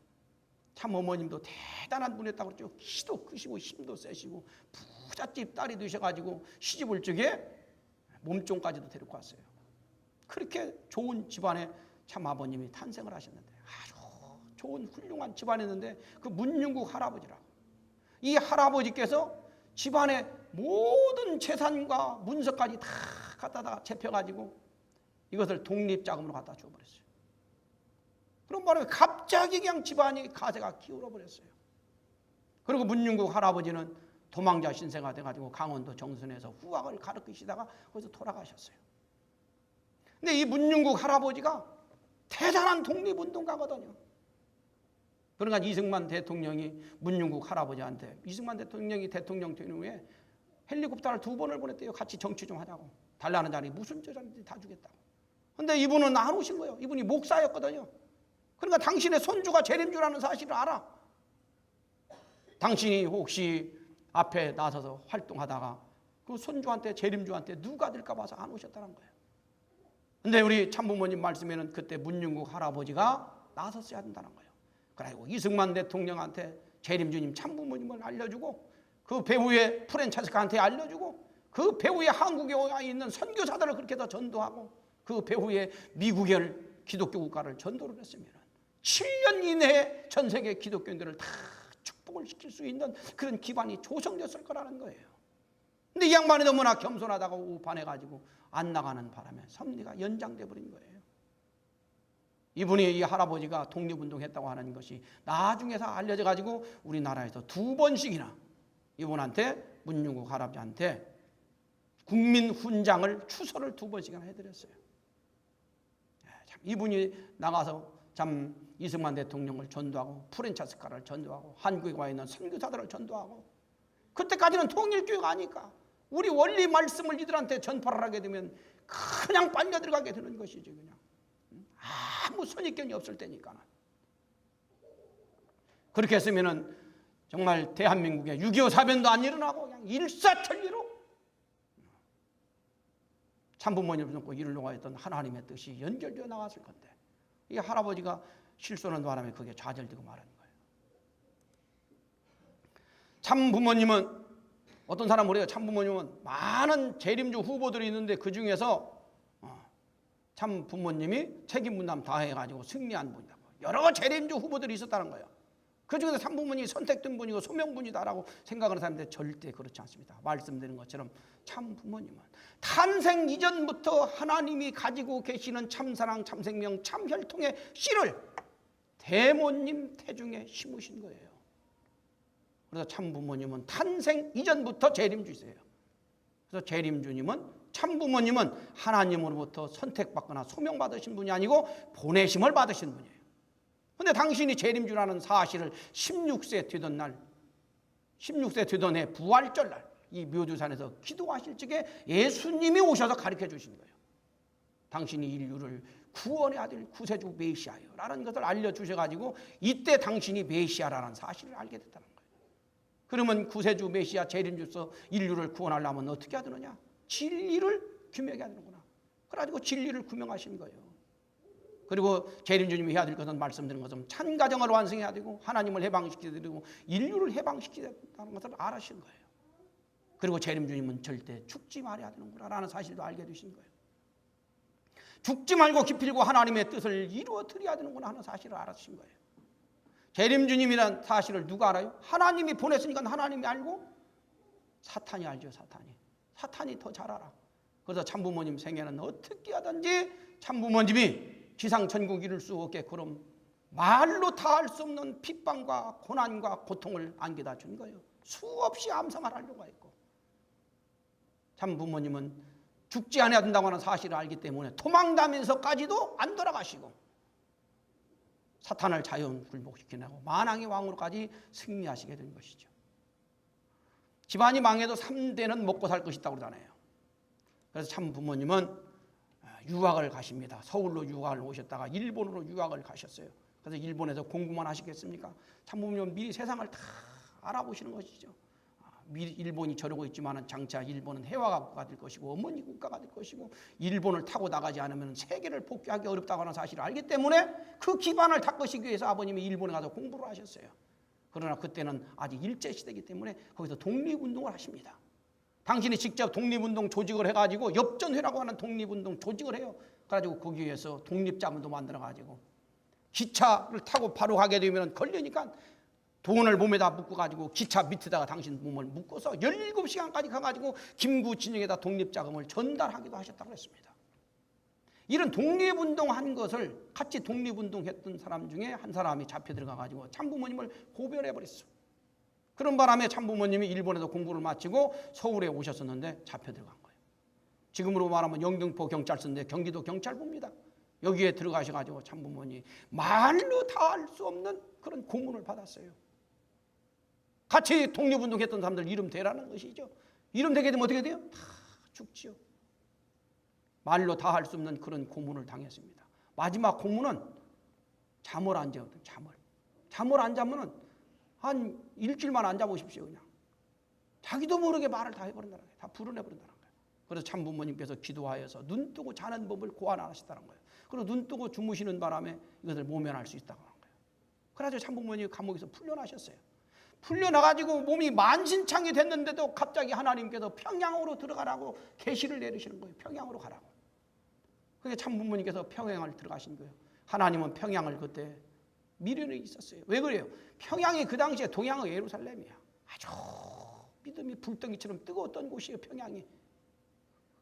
참어머님도 대단한 분이었다고 그랬죠. 키도 크시고 힘도 세시고 부잣집 딸이 되셔가지고 시집을 적에 몸종까지도 데리고 왔어요. 그렇게 좋은 집안에 참아버님이 탄생을 하셨는데 아주 좋은 훌륭한 집안이었는데 그 문윤국 할아버지라고 이 할아버지께서 집안의 모든 재산과 문서까지 다 갖다가 잡혀가지고 이것을 독립자금으로 갖다 줘버렸어요. 그럼 바로 갑자기 그냥 집안이 가세가 기울어 버렸어요. 그리고 문윤국 할아버지는 도망자 신세가 돼가지고 강원도 정선에서 후학을 가르치시다가 거기서 돌아가셨어요. 근데 이 문윤국 할아버지가 대단한 독립운동가거든요. 그러니까 이승만 대통령이 문윤국 할아버지한테, 이승만 대통령이 대통령 된 후에 헬리콥터를 2번을 보냈대요. 같이 정치 좀 하자고. 달라는 자리 무슨 저자인지 다 주겠다고. 근데 이분은 안 오신 거예요. 이분이 목사였거든요. 그러니까 당신의 손주가 재림주라는 사실을 알아. 당신이 혹시 앞에 나서서 활동하다가 그 손주한테, 재림주한테 누가 될까 봐서 안 오셨다는 거예요. 근데 우리 참부모님 말씀에는 그때 문윤국 할아버지가 나섰어야 된다는 거예요. 그리고 이승만 대통령한테 재림주님 참부모님을 알려주고, 그 배후에 프란체스카한테 알려주고, 그 배후에 한국에 와 있는 선교사들을 그렇게 더 전도하고, 그 배후에 미국의 기독교 국가를 전도를 했으면 7년 이내에 전 세계 기독교인들을 다 축복을 시킬 수 있는 그런 기반이 조성됐을 거라는 거예요. 근데 이 양반이 너무나 겸손하다고 우판해가지고 안 나가는 바람에 섭리가 연장돼 버린 거예요. 이분이, 이 할아버지가 독립운동했다고 하는 것이 나중에서 알려져 가지고 우리나라에서 2번씩이나 이분한테, 문윤국 할아버지한테 국민훈장을, 추서를 2번씩이나 해드렸어요. 참 이분이 나가서 참 이승만 대통령을 전도하고, 프란체스카를 전도하고, 한국에 와 있는 선교사들을 전도하고, 그때까지는 통일교회가 아니까 우리 원리 말씀을 이들한테 전파를 하게 되면 그냥 빨려 들어가게 되는 것이지. 그냥 아무 선입견이 없을 때니까. 그렇게 했으면은 정말 대한민국에 6.25 사변도 안 일어나고 그냥 일사천리로 참부모님을 놓고 이루려고 했던 하나님의 뜻이 연결되어 나왔을 건데, 이 할아버지가 실수하는 바람에 그게 좌절되고 말하는 거예요. 참부모님은, 어떤 사람은 그래요. 참부모님은 많은 재림주 후보들이 있는데 그 중에서 참부모님이 책임 분담 다 해가지고 승리한 분이라고. 여러 재림주 후보들이 있었다는 거예요. 그 중에서 참부모님이 선택된 분이고 소명분이다라고 생각하는 사람인데 절대 그렇지 않습니다. 말씀드린 것처럼 참부모님은 탄생 이전부터 하나님이 가지고 계시는 참사랑, 참생명, 참혈통의 씨를 대모님 태중에 심으신 거예요. 그래서 참부모님은 탄생 이전부터 재림주세요. 그래서 재림주님은, 참부모님은 하나님으로부터 선택받거나 소명받으신 분이 아니고 보내심을 받으신 분이에요. 그런데 당신이 재림주라는 사실을 16세 되던 날, 16세 되던 해 부활절 날, 이 묘주산에서 기도하실 적에 예수님이 오셔서 가르쳐 주신 거예요. 당신이 인류를 구원의 아들 구세주 메시아요라는 것을 알려주셔가지고 이때 당신이 메시아라는 사실을 알게 됐다는 거예요. 그러면 구세주 메시아 재림주서 인류를 구원하려면 어떻게 해야 되느냐? 진리를 규명해야 되는구나. 그래가지고 진리를 규명하신 거예요. 그리고 재림주님이 해야 될 것은 말씀드린 것처럼 찬가정을 완성해야 되고, 하나님을 해방시켜야 되고, 인류를 해방시켜야 된다는 것을 알으신 거예요. 그리고 재림주님은 절대 죽지 말아야 되는구나라는 사실도 알게 되신 거예요. 죽지 말고 기필고 하나님의 뜻을 이루어드려야 되는구나 하는 사실을 알으신 거예요. 재림주님이란 사실을 누가 알아요? 하나님이 보냈으니까 하나님이 알고, 사탄이 알죠. 사탄이 더 잘 알아. 그래서 참부모님 생애는 어떻게 하든지 참부모님이 지상천국 이룰 수 없게 그럼 말로 다 할 수 없는 핍박과 고난과 고통을 안겨다 준 거예요. 수없이 암살을 하려고 했고, 참부모님은 죽지 않아야 된다고 하는 사실을 알기 때문에 도망다면서까지도 안 돌아가시고 사탄을 자연 굴복시키고 만왕의 왕으로까지 승리하시게 된 것이죠. 집안이 망해도 3대는 먹고 살 것이라고 그러잖아요. 그래서 참부모님은 유학을 가십니다. 서울로 유학을 오셨다가 일본으로 유학을 가셨어요. 그래서 일본에서 공부만 하시겠습니까? 참부모님은 미리 세상을 다 알아보시는 것이죠. 미리 일본이 저러고 있지만 장차 일본은 해화가 국가가 될 것이고 어머니 국가가 될 것이고, 일본을 타고 나가지 않으면 세계를 복귀하기 어렵다고 하는 사실을 알기 때문에 그 기반을 닦으시기 위해서 아버님이 일본에 가서 공부를 하셨어요. 그러나 그때는 아직 일제시대이기 때문에 거기서 독립운동을 하십니다. 당신이 직접 독립운동 조직을 해가지고 엽전회라고 하는 독립운동 조직을 해요. 그래가지고 거기에서 독립자문도 만들어가지고 기차를 타고 바로 가게 되면 걸리니까 돈을 몸에다 묶어가지고 기차 밑에다가 당신 몸을 묶어서 17시간까지 가가지고 김구 진영에다 독립자금을 전달하기도 하셨다고 했습니다. 이런 독립운동한 것을 같이 독립운동했던 사람 중에 한 사람이 잡혀 들어가가지고 참부모님을 고별해버렸어. 그런 바람에 참부모님이 일본에서 공부를 마치고 서울에 오셨었는데 잡혀 들어간 거예요. 지금으로 말하면 영등포 경찰서인데 경기도 경찰부입니다. 여기에 들어가셔가지고 참부모님이 말로 다 할 수 없는 그런 고문을 받았어요. 같이 독립운동했던 사람들 이름 대라는 것이죠. 이름 대게 되면 어떻게 돼요? 다 죽지요. 말로 다 할 수 없는 그런 고문을 당했습니다. 마지막 고문은 잠을 안 자거든. 잠을 안 자면은 한 일주일만 안 자보십시오. 그냥 자기도 모르게 말을 다 해버린다는 거예요. 다 불어내버린다는 거예요. 그래서 참부모님께서 기도하여서 눈 뜨고 자는 법을 고안하셨다는 거예요. 그리고 눈 뜨고 주무시는 바람에 이것을 모면할 수 있다고 하는 거예요. 그래서 참부모님이 감옥에서 풀려나셨어요. 풀려나가지고 몸이 만신창이 됐는데도 갑자기 하나님께서 평양으로 들어가라고 계시를 내리시는 거예요. 평양으로 가라고. 그게 참부모님께서 평양을 들어가신 거예요. 하나님은 평양을 그때 미련이 있었어요. 왜 그래요? 평양이 그 당시에 동양의 예루살렘이야. 아주 믿음이 불덩이처럼 뜨거웠던 곳이에요. 평양이.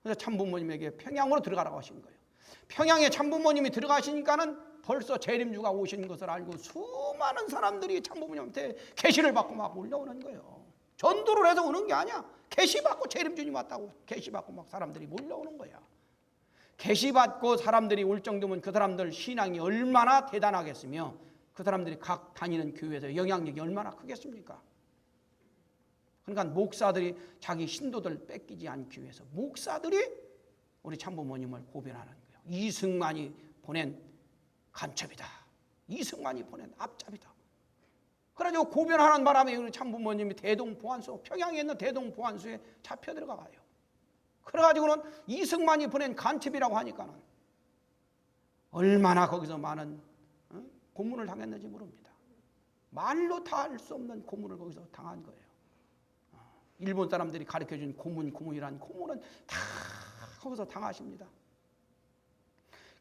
그래서 참부모님에게 평양으로 들어가라고 하신 거예요. 평양에 참부모님이 들어가시니까는 벌써 재림주가 오신 것을 알고 수많은 사람들이 참부모님한테 계시를 받고 막 몰려오는 거예요. 전도를 해서 오는 게 아니야. 계시 받고 재림주님 왔다고 계시 받고 막 사람들이 몰려오는 거야. 계시 받고 사람들이 올 정도면 그 사람들 신앙이 얼마나 대단하겠으며 그 사람들이 각 다니는 교회에서 영향력이 얼마나 크겠습니까? 그러니까 목사들이 자기 신도들 뺏기지 않기 위해서 목사들이 우리 참부모님을 고변하는 거예요. 이승만이 보낸 간첩이다. 이승만이 보낸 앞잡이다. 그래가지고 고변하는 바람에 우리 참부모님이 대동보안소, 평양에 있는 대동보안소에 잡혀 들어가요. 그래가지고는 이승만이 보낸 간첩이라고 하니까는 얼마나 거기서 많은 고문을 당했는지 모릅니다. 말로 다 할 수 없는 고문을 거기서 당한 거예요. 일본 사람들이 가르쳐준 고문이란 고문은 다 거기서 당하십니다.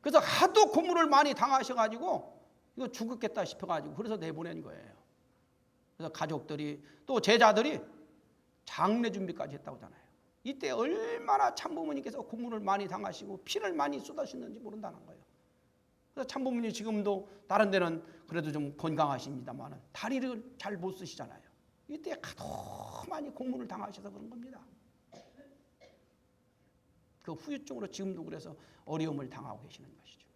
그래서 하도 고문을 많이 당하셔가지고 이거 죽었겠다 싶어가지고 그래서 내보낸 거예요. 그래서 가족들이 또 제자들이 장례 준비까지 했다고 하잖아요. 이때 얼마나 참부모님께서 고문을 많이 당하시고 피를 많이 쏟아셨는지 모른다는 거예요. 그래서 참부모님 지금도 다른 데는 그래도 좀 건강하십니다만 다리를 잘 못 쓰시잖아요. 이때 하도 많이 고문을 당하셔서 그런 겁니다. 그 후유증으로 지금도 그래서 어려움을 당하고 계시는 것이죠.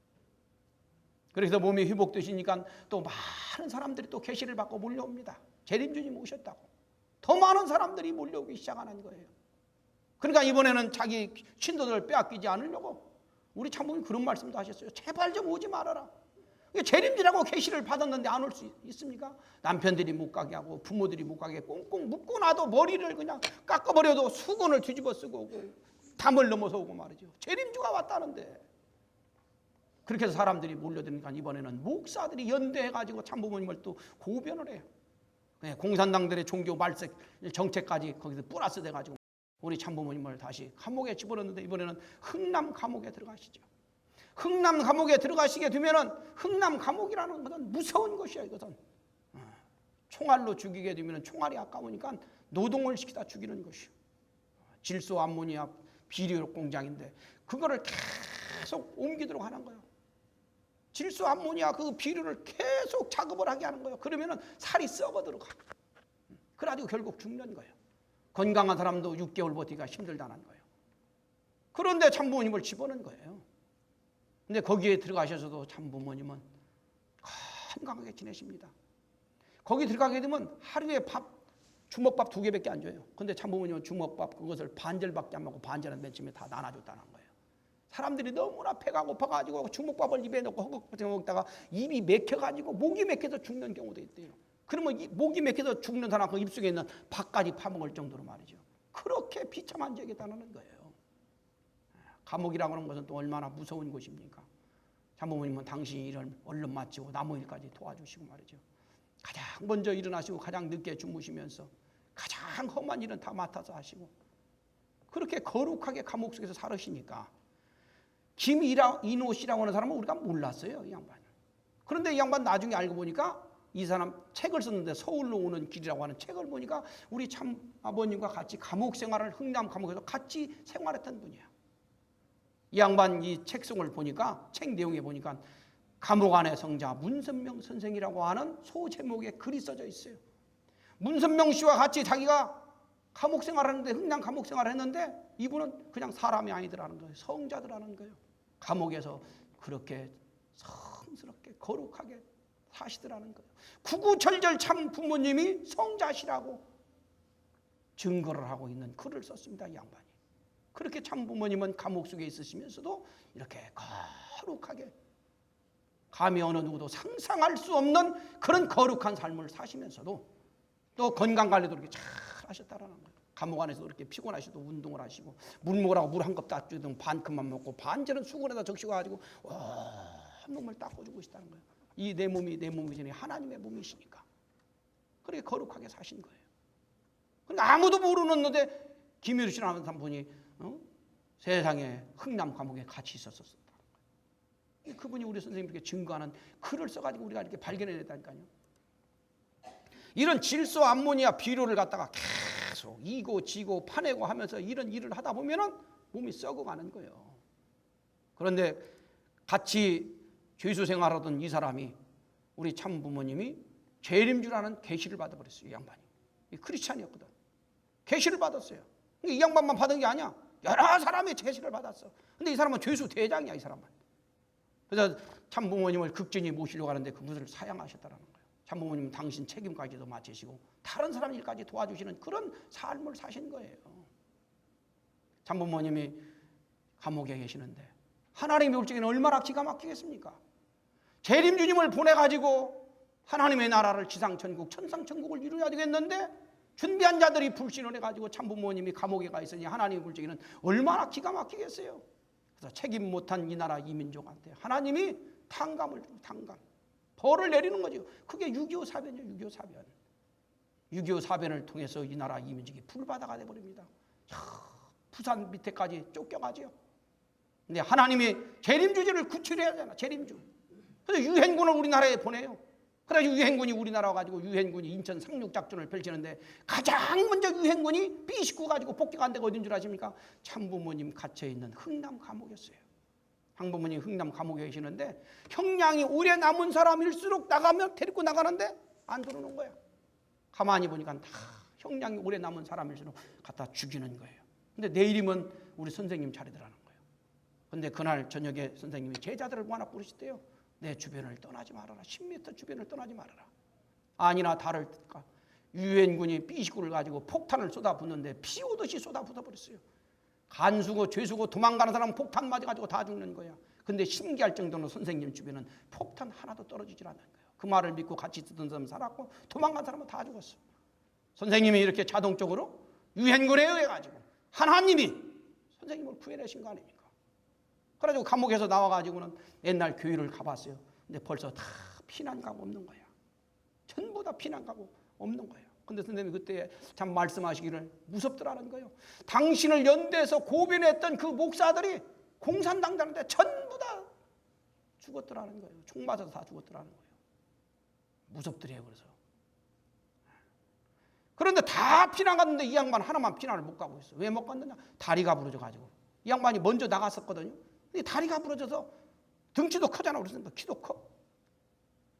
그래서 몸이 회복되시니까 또 많은 사람들이 또 계시를 받고 몰려옵니다. 재림주님 오셨다고. 더 많은 사람들이 몰려오기 시작하는 거예요. 그러니까 이번에는 자기 신도들을 빼앗기지 않으려고 우리 참부모님 그런 말씀도 하셨어요. 제발 좀 오지 말아라. 재림주라고 계시를 받았는데 안 올 수 있습니까? 남편들이 못 가게 하고 부모들이 못 가게 꽁꽁 묶고 나도 머리를 그냥 깎아버려도 수건을 뒤집어 쓰고 오고 담을 넘어서 오고 말이죠. 재림주가 왔다는데. 그렇게 해서 사람들이 몰려드니까 이번에는 목사들이 연대해가지고 참부모님을 또 고변을 해요. 공산당들의 종교 말색 정책까지 거기서 플러스 돼가지고 우리 참부모님을 다시 감옥에 집어넣는데 이번에는 흥남 감옥에 들어가시죠. 흥남 감옥에 들어가시게 되면은 흥남 감옥이라는 것은 무서운 것이야. 이것은 총알로 죽이게 되면은 총알이 아까우니까 노동을 시키다 죽이는 것이요. 질소 암모니아 비료 공장인데 그거를 계속 옮기도록 하는 거예요. 질소 암모니아 그 비료를 계속 작업을 하게 하는 거예요. 그러면은 살이 썩어 들어가. 그래가지고 결국 죽는 거예요. 건강한 사람도 6개월 버티기가 힘들다는 거예요. 그런데 참부모님을 집어넣은 거예요. 근데 거기에 들어가셔서도 참부모님은 건강하게 지내십니다. 거기 들어가게 되면 하루에 주먹밥 2개밖에 안 줘요. 근데 참부모님은 주먹밥 그것을 반절밖에 안 먹고 반절은 맨 처음에 다 나눠줬다는 거예요. 사람들이 너무나 배가 고파가지고 주먹밥을 입에 넣고 허겁지겁 먹다가 입이 맥혀가지고 목이 맥혀서 죽는 경우도 있대요. 그러면 목이 맥혀서 죽는 사람 그 입속에 있는 밥까지 파먹을 정도로 말이죠. 그렇게 비참한 적이 있다는 거예요. 감옥이라고 하는 것은 또 얼마나 무서운 곳입니까? 참부모님은 당신이 일을 얼른 마치고 나무 일까지 도와주시고 말이죠. 가장 먼저 일어나시고 가장 늦게 주무시면서 가장 험한 일은 다 맡아서 하시고 그렇게 거룩하게 감옥 속에서 살으시니까 김이노 씨라고 하는 사람은 우리가 몰랐어요. 이 양반은. 그런데 이 양반 나중에 알고 보니까 이 사람 책을 썼는데 서울로 오는 길이라고 하는 책을 보니까 우리 참 아버님과 같이 감옥 생활을 흥남 감옥에서 같이 생활했던 분이야. 이 양반 이 책송을 보니까 책 내용에 보니까 감옥 안의 성자 문선명 선생이라고 하는 소 제목에 글이 써져 있어요. 문선명 씨와 같이 자기가 감옥 생활하는데, 흥남 감옥 생활했는데 이분은 그냥 사람이 아니더라는 거예요. 성자더라는 거예요. 감옥에서 그렇게 성스럽게 거룩하게 사시더라는 거예요. 구구절절 참 부모님이 성자시라고 증거를 하고 있는 글을 썼습니다. 이 양반이. 그렇게 참 부모님은 감옥 속에 있으시면서도 이렇게 거룩하게, 감히 어느 누구도 상상할 수 없는 그런 거룩한 삶을 사시면서도 또 건강관리도 이렇게 잘 하셨다라는 거예요. 감옥 안에서 이렇게 피곤하셔도 운동을 하시고, 물 먹으라고 물 한 컵 딱 주던 반컵만 먹고 반절은 수건에다 적시고 한 몸을 닦아주고 있다는 거예요. 이 내 몸이 내 몸이지 하나님의 몸이시니까 그렇게 거룩하게 사신 거예요. 근데 아무도 모르는데 김유리 씨라는 분이 세상에 흥남 감옥에 같이 있었었다. 그분이 우리 선생님께 증거하는 글을 써가지고 우리가 이렇게 발견해냈다니까요. 이런 질소 암모니아 비료를 갖다가 계속 이고 지고 파내고 하면서 이런 일을 하다 보면은 몸이 썩어가는 거예요. 그런데 같이 죄수 생활하던 이 사람이, 우리 참 부모님이 재림주라는 계시를 받아버렸어요. 이 양반이. 이 크리스찬이었거든. 계시를 받았어요. 이 양반만 받은 게 아니야. 여러 사람이 계시를 받았어. 근데 이 사람은 죄수 대장이야, 이 사람은. 그래서 참 부모님을 극진히 모시려고 하는데 그분을 사양하셨다는 거예요. 참 부모님은 당신 책임까지도 맡으시고 다른 사람 일까지 도와주시는 그런 삶을 사신 거예요. 참 부모님이 감옥에 계시는데 하나님이 올 적에는 얼마나 기가 막히겠습니까? 재림주님을 보내가지고 하나님의 나라를 지상천국 천상천국을 이루어야 되겠는데 준비한 자들이 불신을 해가지고 참 부모님이 감옥에 가 있으니 하나님이 볼 적에는 얼마나 기가 막히겠어요. 그래서 책임 못한 이 나라 이 민족한테 하나님이 탕감을 주고, 탕감, 벌을 내리는 거죠. 그게 6.25 사변이에요. 6.25 사변. 6.25 사변을 통해서 이 나라 이 민족이 불바다가 돼버립니다. 부산 밑에까지 쫓겨가죠. 근데 하나님이 재림주제를 구출해야 되나, 재림주. 그래서 유엔군을 우리나라에 보내요. 그래서 유엔군이 우리나라 가지고 유엔군이 인천 상륙작전을 펼치는데 가장 먼저 유엔군이 B-19 가지고 복귀한 데가 어딘 줄 아십니까? 참부모님 갇혀있는 흥남 감옥이었어요. 장부모님 흥남 감옥에 계시는데 형량이 오래 남은 사람일수록 나가면 데리고 나가는데 안 들어오는 거야. 가만히 보니까 다 형량이 오래 남은 사람일수록 갖다 죽이는 거예요. 근데 내일이면 우리 선생님 차례더라는 거예요. 근데 그날 저녁에 선생님이 제자들을 모아나 부르시대요. 내 주변을 떠나지 말아라. 10m 주변을 떠나지 말아라. 아니나 다를까 유엔군이 B-19를 가지고 폭탄을 쏟아붓는데 피 오듯이 쏟아붓어버렸어요. 간수고 죄수고 도망가는 사람은 폭탄 맞아가지고 다 죽는 거야. 근데 신기할 정도로 선생님 주변은 폭탄 하나도 떨어지질 않는 거예요. 그 말을 믿고 같이 듣던 사람 살았고 도망간 사람은 다 죽었어. 선생님이 이렇게 자동적으로 유엔군에 의해가지고 하나님이 선생님을 구해내신 거 아닙니까? 그래가지고 감옥에서 나와가지고는 옛날 교회를 가봤어요. 근데 벌써 다 피난가고 없는 거야. 전부 다 피난가고 없는 거야. 근데 선생님이 그때 참 말씀하시기를 무섭더라는 거예요. 당신을 연대해서 고변했던 그 목사들이 공산당자인데 전부 다 죽었더라는 거예요. 총 맞아서 다 죽었더라는 거예요. 무섭더래요. 그래서. 그런데 다 피난 갔는데 이 양반 하나만 피난을 못 가고 있어. 왜 못 갔느냐? 다리가 부러져가지고. 이 양반이 먼저 나갔었거든요. 근데 다리가 부러져서 등치도 크잖아. 그래서 키도 커.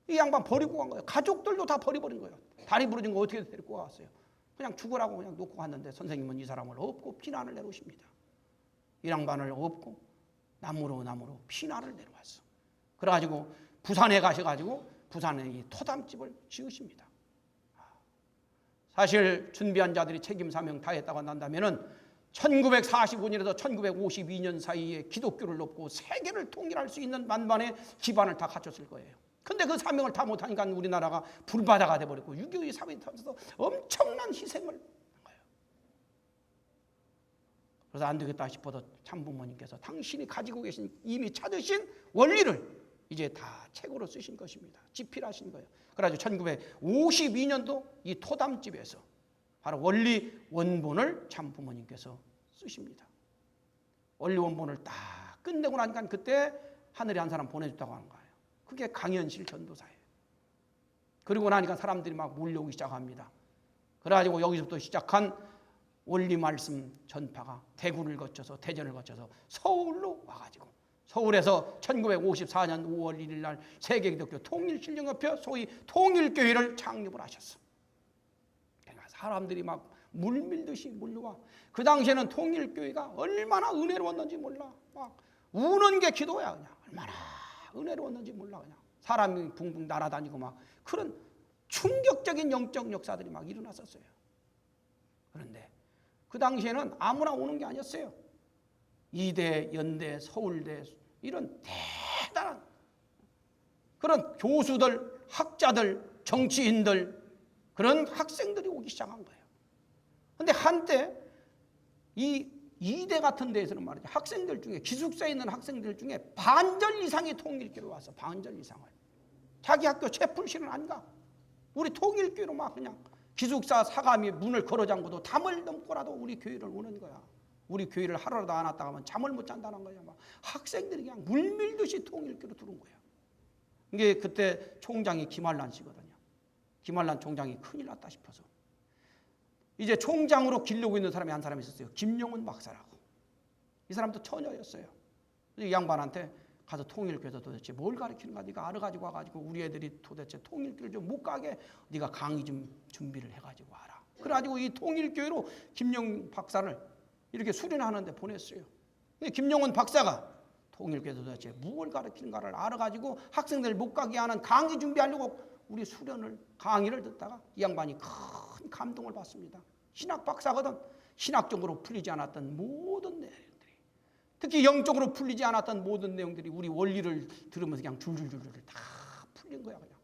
이 양반 버리고 간 거예요. 가족들도 다 버려버린 거예요. 다리 부러진 거 어떻게 데리고 갔어요? 그냥 죽으라고 그냥 놓고 갔는데 선생님은 이 사람을 업고 피난을 내려오십니다. 이 양반을 업고 나무로 피난을 내려왔어. 그래가지고 부산에 가셔가지고 부산에 이 토담집을 지으십니다. 사실 준비한 자들이 책임 사명 다했다고 한다면은 1945년에서 1952년 사이에 기독교를 돕고 세계를 통일할 수 있는 만반의 기반을 다 갖췄을 거예요. 근데 그 사명을 다 못하니까 우리나라가 불바다가 돼버렸고 6.25 사변이 터져서 엄청난 희생을 한 거예요. 그래서 안 되겠다 싶어서 참부모님께서 당신이 가지고 계신 이미 찾으신 원리를 이제 다 책으로 쓰신 것입니다. 집필하신 거예요. 그래가지고 1952년도 이 토담집에서 바로 원리 원본을 참부모님께서 쓰십니다. 원리 원본을 딱 끝내고 나니까 그때 하늘에 한 사람 보내줬다고 하는 거예요. 그게 강현실 전도사예요. 그리고 나니까 사람들이 막 몰려오기 시작합니다. 그래가지고 여기서부터 시작한 원리 말씀 전파가 대구를 거쳐서 대전을 거쳐서 서울로 와가지고 서울에서 1954년 5월 1일 날 세계기독교 통일신령협회 소위 통일교회를 창립을 하셨어. 사람들이 막 물밀듯이 몰려와. 그 당시에는 통일교회가 얼마나 은혜로웠는지 몰라. 막 우는 게 기도야. 그냥 얼마나 은혜로웠는지 몰라. 그냥 사람이 붕붕 날아다니고 막 그런 충격적인 영적 역사들이 막 일어났었어요. 그런데 그 당시에는 아무나 오는 게 아니었어요. 이대, 연대, 서울대 이런 대단한 그런 교수들, 학자들, 정치인들 그런 학생들이 오기 시작한 거예요. 그런데 한때 이 이대 같은 데에서는 말이죠. 학생들 중에 기숙사에 있는 학생들 중에 반절 이상이 통일교로 와서 반절 이상을 자기 학교 채플실은 안 가. 우리 통일교로 막 그냥 기숙사 사감이 문을 걸어 잠궈도 담을 넘고라도 우리 교회를 오는 거야. 우리 교회를 하루라도 안 왔다 가면 잠을 못 잔다는 거야. 막 학생들이 그냥 물밀듯이 통일교로 들어온 거야. 이게 그때 총장이 김한란 씨거든요. 김한란 총장이 큰일 났다 싶어서 이제 총장으로 기르고 있는 사람이 한 사람이 있었어요. 김용은 박사라고. 이 사람도 처녀였어요. 이 양반한테 가서 통일교에서 도대체 뭘 가르치는가 네가 알아가지고 와가지고 우리 애들이 도대체 통일교를 좀 못 가게 네가 강의 좀 준비를 해가지고 와라. 그래가지고 이 통일교회로 김용 박사를 이렇게 수련하는데 보냈어요. 근데 김용은 박사가 통일교에서 도대체 뭘 가르치는가를 알아가지고 학생들 못 가게 하는 강의 준비하려고 우리 수련을 강의를 듣다가 이 양반이 큰 감동을 받습니다. 신학 박사거든. 신학적으로 풀리지 않았던 모든 내용들이 특히 영적으로 풀리지 않았던 모든 내용들이 우리 원리를 들으면서 그냥 줄줄줄줄 다 풀린 거야. 그냥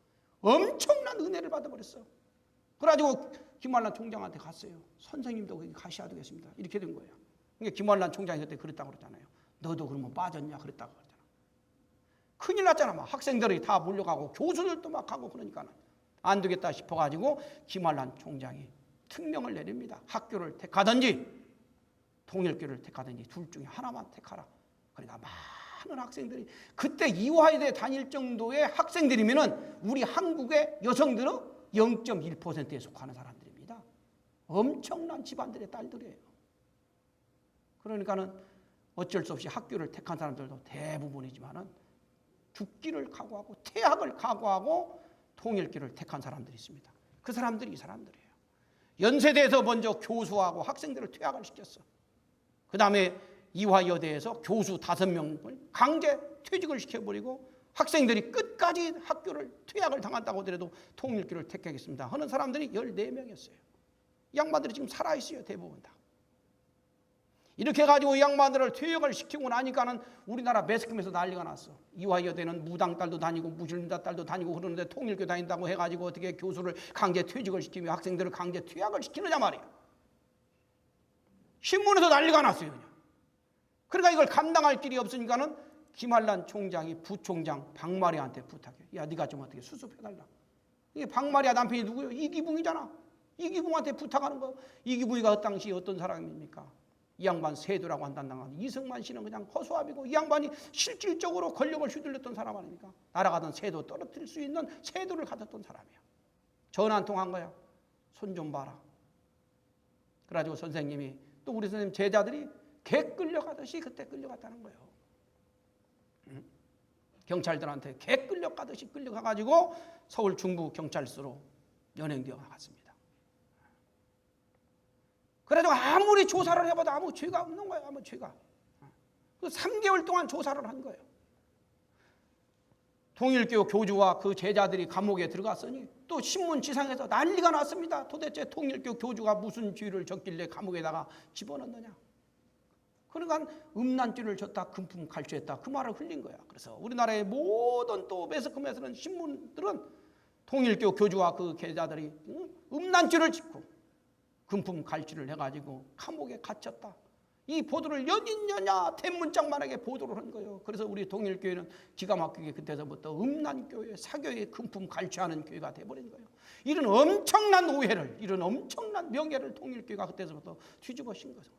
엄청난 은혜를 받아버렸어. 그래가지고 김한란 총장한테 갔어요. 선생님도 거기 가셔야 되겠습니다. 이렇게 된 거예요. 그러니까 김한란 총장이 그때 그랬다고 그랬잖아요. 너도 그러면 빠졌냐 그랬다고 그랬잖아. 큰일 났잖아. 막 학생들이 다 몰려가고 교수들도 막 가고 그러니까는 안 되겠다 싶어가지고 김한란 총장이 특명을 내립니다. 학교를 택하든지 통일교를 택하든지 둘 중에 하나만 택하라. 그러니까 많은 학생들이 그때 이화여대 다닐 정도의 학생들이면은 우리 한국의 여성들은 0.1%에 속하는 사람들입니다. 엄청난 집안들의 딸들이에요. 그러니까는 어쩔 수 없이 학교를 택한 사람들도 대부분이지만은 죽기를 각오하고 퇴학을 각오하고 통일교를 택한 사람들이 있습니다. 그 사람들이 이 사람들이에요. 연세대에서 먼저 교수하고 학생들을 퇴학을 시켰어. 그 다음에 이화여대에서 교수 5명을 강제 퇴직을 시켜버리고 학생들이 끝까지 학교를 퇴학을 당한다고 하더라도 통일교를 택하겠습니다 하는 사람들이 14명이었어요. 이 양반들이 지금 살아있어요. 대부분 다. 이렇게 해가지고 이 양반들을 퇴역을 시키고 나니까는 우리나라 매스컴에서 난리가 났어. 이화여대는 무당 딸도 다니고 무신자 딸도 다니고 그러는데 통일교 다닌다고 해가지고 어떻게 교수를 강제 퇴직을 시키며 학생들을 강제 퇴학을 시키느냐 말이야. 신문에서 난리가 났어요. 그냥. 그러니까 이걸 감당할 길이 없으니까는 김한란 총장이 부총장 박마리아한테 부탁해. 야, 네가 좀 어떻게 수습해달라. 이게 박마리아 남편이 누구예요? 이기붕이잖아. 이기붕한테 부탁하는 거. 이기붕이가 그 당시 어떤 사람입니까? 이 양반 세도라고 한다는 이승만 씨는 그냥 허수아비고 이 양반이 실질적으로 권력을 휘둘렀던 사람 아닙니까? 날아가던 새도 떨어뜨릴 수 있는 세도를 가졌던 사람이야. 전화 한 통 한 거야. 손 좀 봐라. 그래가지고 선생님이 또 우리 선생님 제자들이 개 끌려가듯이 그때 끌려갔다는 거예요. 경찰들한테 개 끌려가듯이 끌려가가지고 서울 중부 경찰서로 연행되어 갔습니다. 그래도 아무리 조사를 해봐도 아무 죄가 없는 거예요. 아무 죄가. 그 3개월 동안 조사를 한 거예요. 통일교 교주와 그 제자들이 감옥에 들어갔으니 또 신문 지상에서 난리가 났습니다. 도대체 통일교 교주가 무슨 죄를 졌길래 감옥에다가 집어넣느냐. 그러니까 음란죄를 졌다, 금품 갈취했다 그 말을 흘린 거야. 그래서 우리나라의 모든 또 매스컴에서는 신문들은 통일교 교주와 그 제자들이 음란죄를 짓고 금품 갈취를 해가지고 감옥에 갇혔다. 이 보도를 연인연야 대문짝만하게 보도를 한 거예요. 그래서 우리 통일교회는 기가 막히게 그때서부터 음란교회, 사교회 금품 갈취하는 교회가 돼버린 거예요. 이런 엄청난 오해를, 이런 엄청난 명예를 통일교회가 그때서부터 뒤집어 씌운 거죠.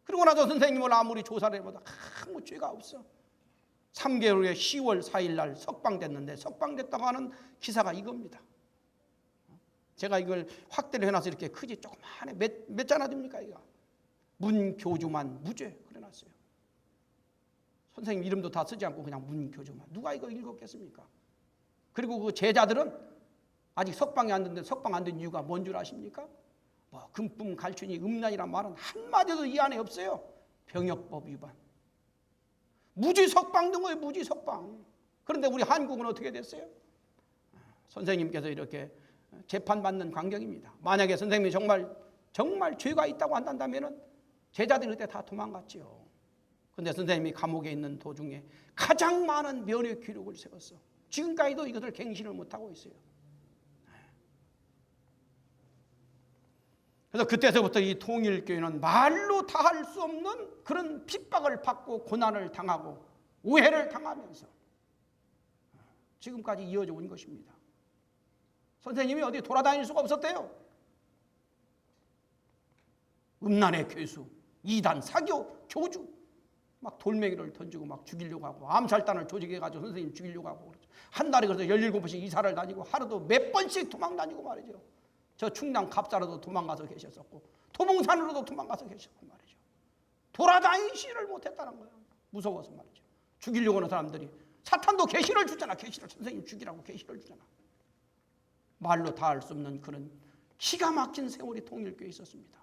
그리고 나서 선생님을 아무리 조사를 해보다 아무 죄가 없어. 3개월 후에 10월 4일 날 석방됐는데 석방됐다고 하는 기사가 이겁니다. 제가 이걸 확대를 해놔서 이렇게 크지 조그만해. 몇 자나 됩니까 이거? 문교주만 무죄 그래놨어요. 선생님 이름도 다 쓰지 않고 그냥 문교주만. 누가 이거 읽었겠습니까? 그리고 그 제자들은 아직 석방이 안 됐는데 석방 안 된 이유가 뭔 줄 아십니까? 뭐 금품 갈춘이 음란이란 말은 한마디도 이 안에 없어요. 병역법 위반. 무지석방 등 거예요. 무지석방. 그런데 우리 한국은 어떻게 됐어요? 선생님께서 이렇게 재판받는 광경입니다. 만약에 선생님이 정말 죄가 있다고 한다면 제자들이 그때 다 도망갔지요. 그런데 선생님이 감옥에 있는 도중에 가장 많은 면회 기록을 세웠어. 지금까지도 이것을 갱신을 못하고 있어요. 그래서 그때서부터 이 통일교회는 말로 다 할 수 없는 그런 핍박을 받고 고난을 당하고 오해를 당하면서 지금까지 이어져 온 것입니다. 선생님이 어디 돌아다닐 수가 없었대요. 음란의 괴수, 이단, 사교, 교주 막 돌멩이를 던지고 막 죽이려고 하고 암살단을 조직해가지고 선생님 죽이려고 하고 그러죠. 한 달에 그래서 17번씩 이사를 다니고 하루도 몇 번씩 도망 다니고 말이죠. 저 충남 갑사로도 도망가서 계셨었고 도봉산으로도 도망가서 계셨고 말이죠. 돌아다니지를 못했다는 거예요. 무서워서 말이죠. 죽이려고 하는 사람들이 사탄도 계시를 주잖아. 계시를 선생님 죽이라고 계시를 주잖아. 말로 다 할 수 없는 그런 기가 막힌 세월이 통일교회에 있었습니다.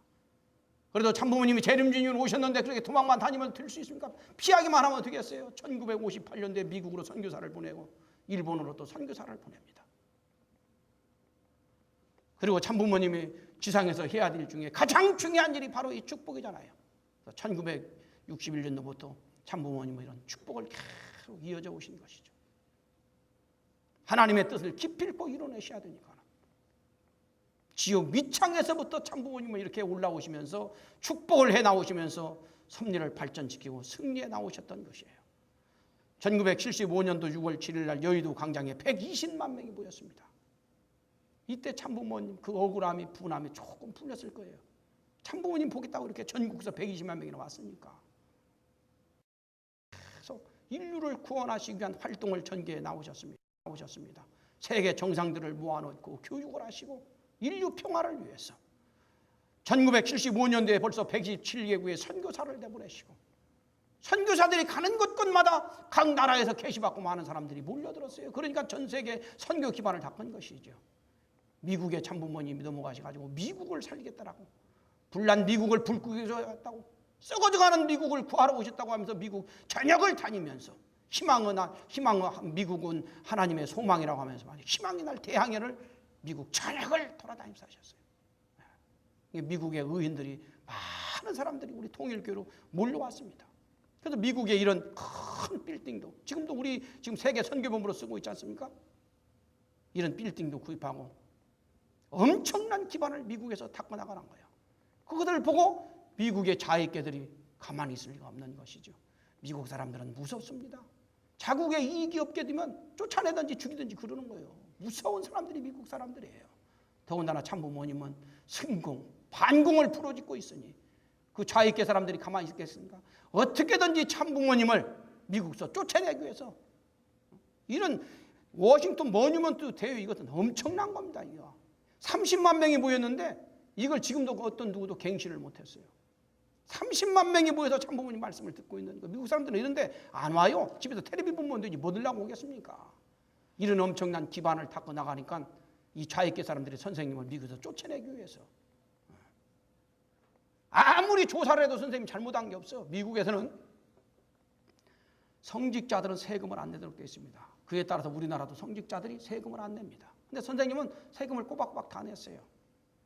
그래도 참부모님이 재림주님으로 오셨는데 그렇게 도망만 다니면 될 수 있습니까? 피하기만 하면 되겠어요. 1958년도에 미국으로 선교사를 보내고 일본으로 또 선교사를 보냅니다. 그리고 참부모님이 지상에서 해야 될 중에 가장 중요한 일이 바로 이 축복이잖아요. 1961년도부터 참부모님은 이런 축복을 계속 이어져 오신 것이죠. 하나님의 뜻을 기필코 이뤄내셔야 되니까. 지옥 밑창에서부터 참부모님은 이렇게 올라오시면서 축복을 해 나오시면서 섭리를 발전시키고 승리해 나오셨던 것이에요. 1975년도 6월 7일 날 여의도 광장에 120만 명이 모였습니다. 이때 참부모님 그 억울함이 분함이 조금 풀렸을 거예요. 참부모님 보겠다고 이렇게 전국에서 120만 명이나 왔으니까. 그래서 인류를 구원하시기 위한 활동을 전개해 나오셨습니다. 세계 정상들을 모아놓고 교육을 하시고 인류 평화를 위해서 1975년도에 벌써 127개국의 선교사를 내보내시고 선교사들이 가는 곳곳마다 각 나라에서 계시받고 많은 사람들이 몰려들었어요. 그러니까 전 세계 선교 기반을 닦은 것이죠. 미국의 참부모님이 넘어가셔가지고 미국을 살리겠다라고 불난 미국을 불 끄겠다고 썩어져가는 미국을 구하러 오셨다고 하면서 미국 전역을 다니면서 희망은 미국은 하나님의 소망이라고 하면서 희망의 날 대항해를 미국 전역을 돌아다니면서 하셨어요. 미국의 의인들이 많은 사람들이 우리 통일교회로 몰려왔습니다. 그래서 미국의 이런 큰 빌딩도 지금도 우리 지금 세계 선교본부로 쓰고 있지 않습니까? 이런 빌딩도 구입하고 엄청난 기반을 미국에서 닦아 나가는 거예요. 그것을 보고 미국의 자익계들이 가만히 있을 리가 없는 것이죠. 미국 사람들은 무섭습니다. 자국의 이익이 없게 되면 쫓아내든지 죽이든지 그러는 거예요. 무서운 사람들이 미국 사람들이에요. 더군다나 참부모님은 승공, 반공을 부러짓고 있으니 그 좌익계 사람들이 가만히 있겠습니까? 어떻게든지 참부모님을 미국에서 쫓아내기 위해서 이런 워싱턴 머니먼트 대회 이것은 엄청난 겁니다. 이거 30만 명이 모였는데 이걸 지금도 어떤 누구도 갱신을 못했어요. 30만 명이 모여서 참부모님 말씀을 듣고 있는 거. 미국 사람들은 이런데 안 와요. 집에서 텔레비 보면 되지 뭐 들라고 오겠습니까? 이런 엄청난 기반을 닦고 나가니까 이 좌익계 사람들이 선생님을 미국에서 쫓아내기 위해서 아무리 조사를 해도 선생님 잘못한 게 없어. 미국에서는 성직자들은 세금을 안 내도록 되어 있습니다. 그에 따라서 우리나라도 성직자들이 세금을 안 냅니다. 근데 선생님은 세금을 꼬박꼬박 다 냈어요.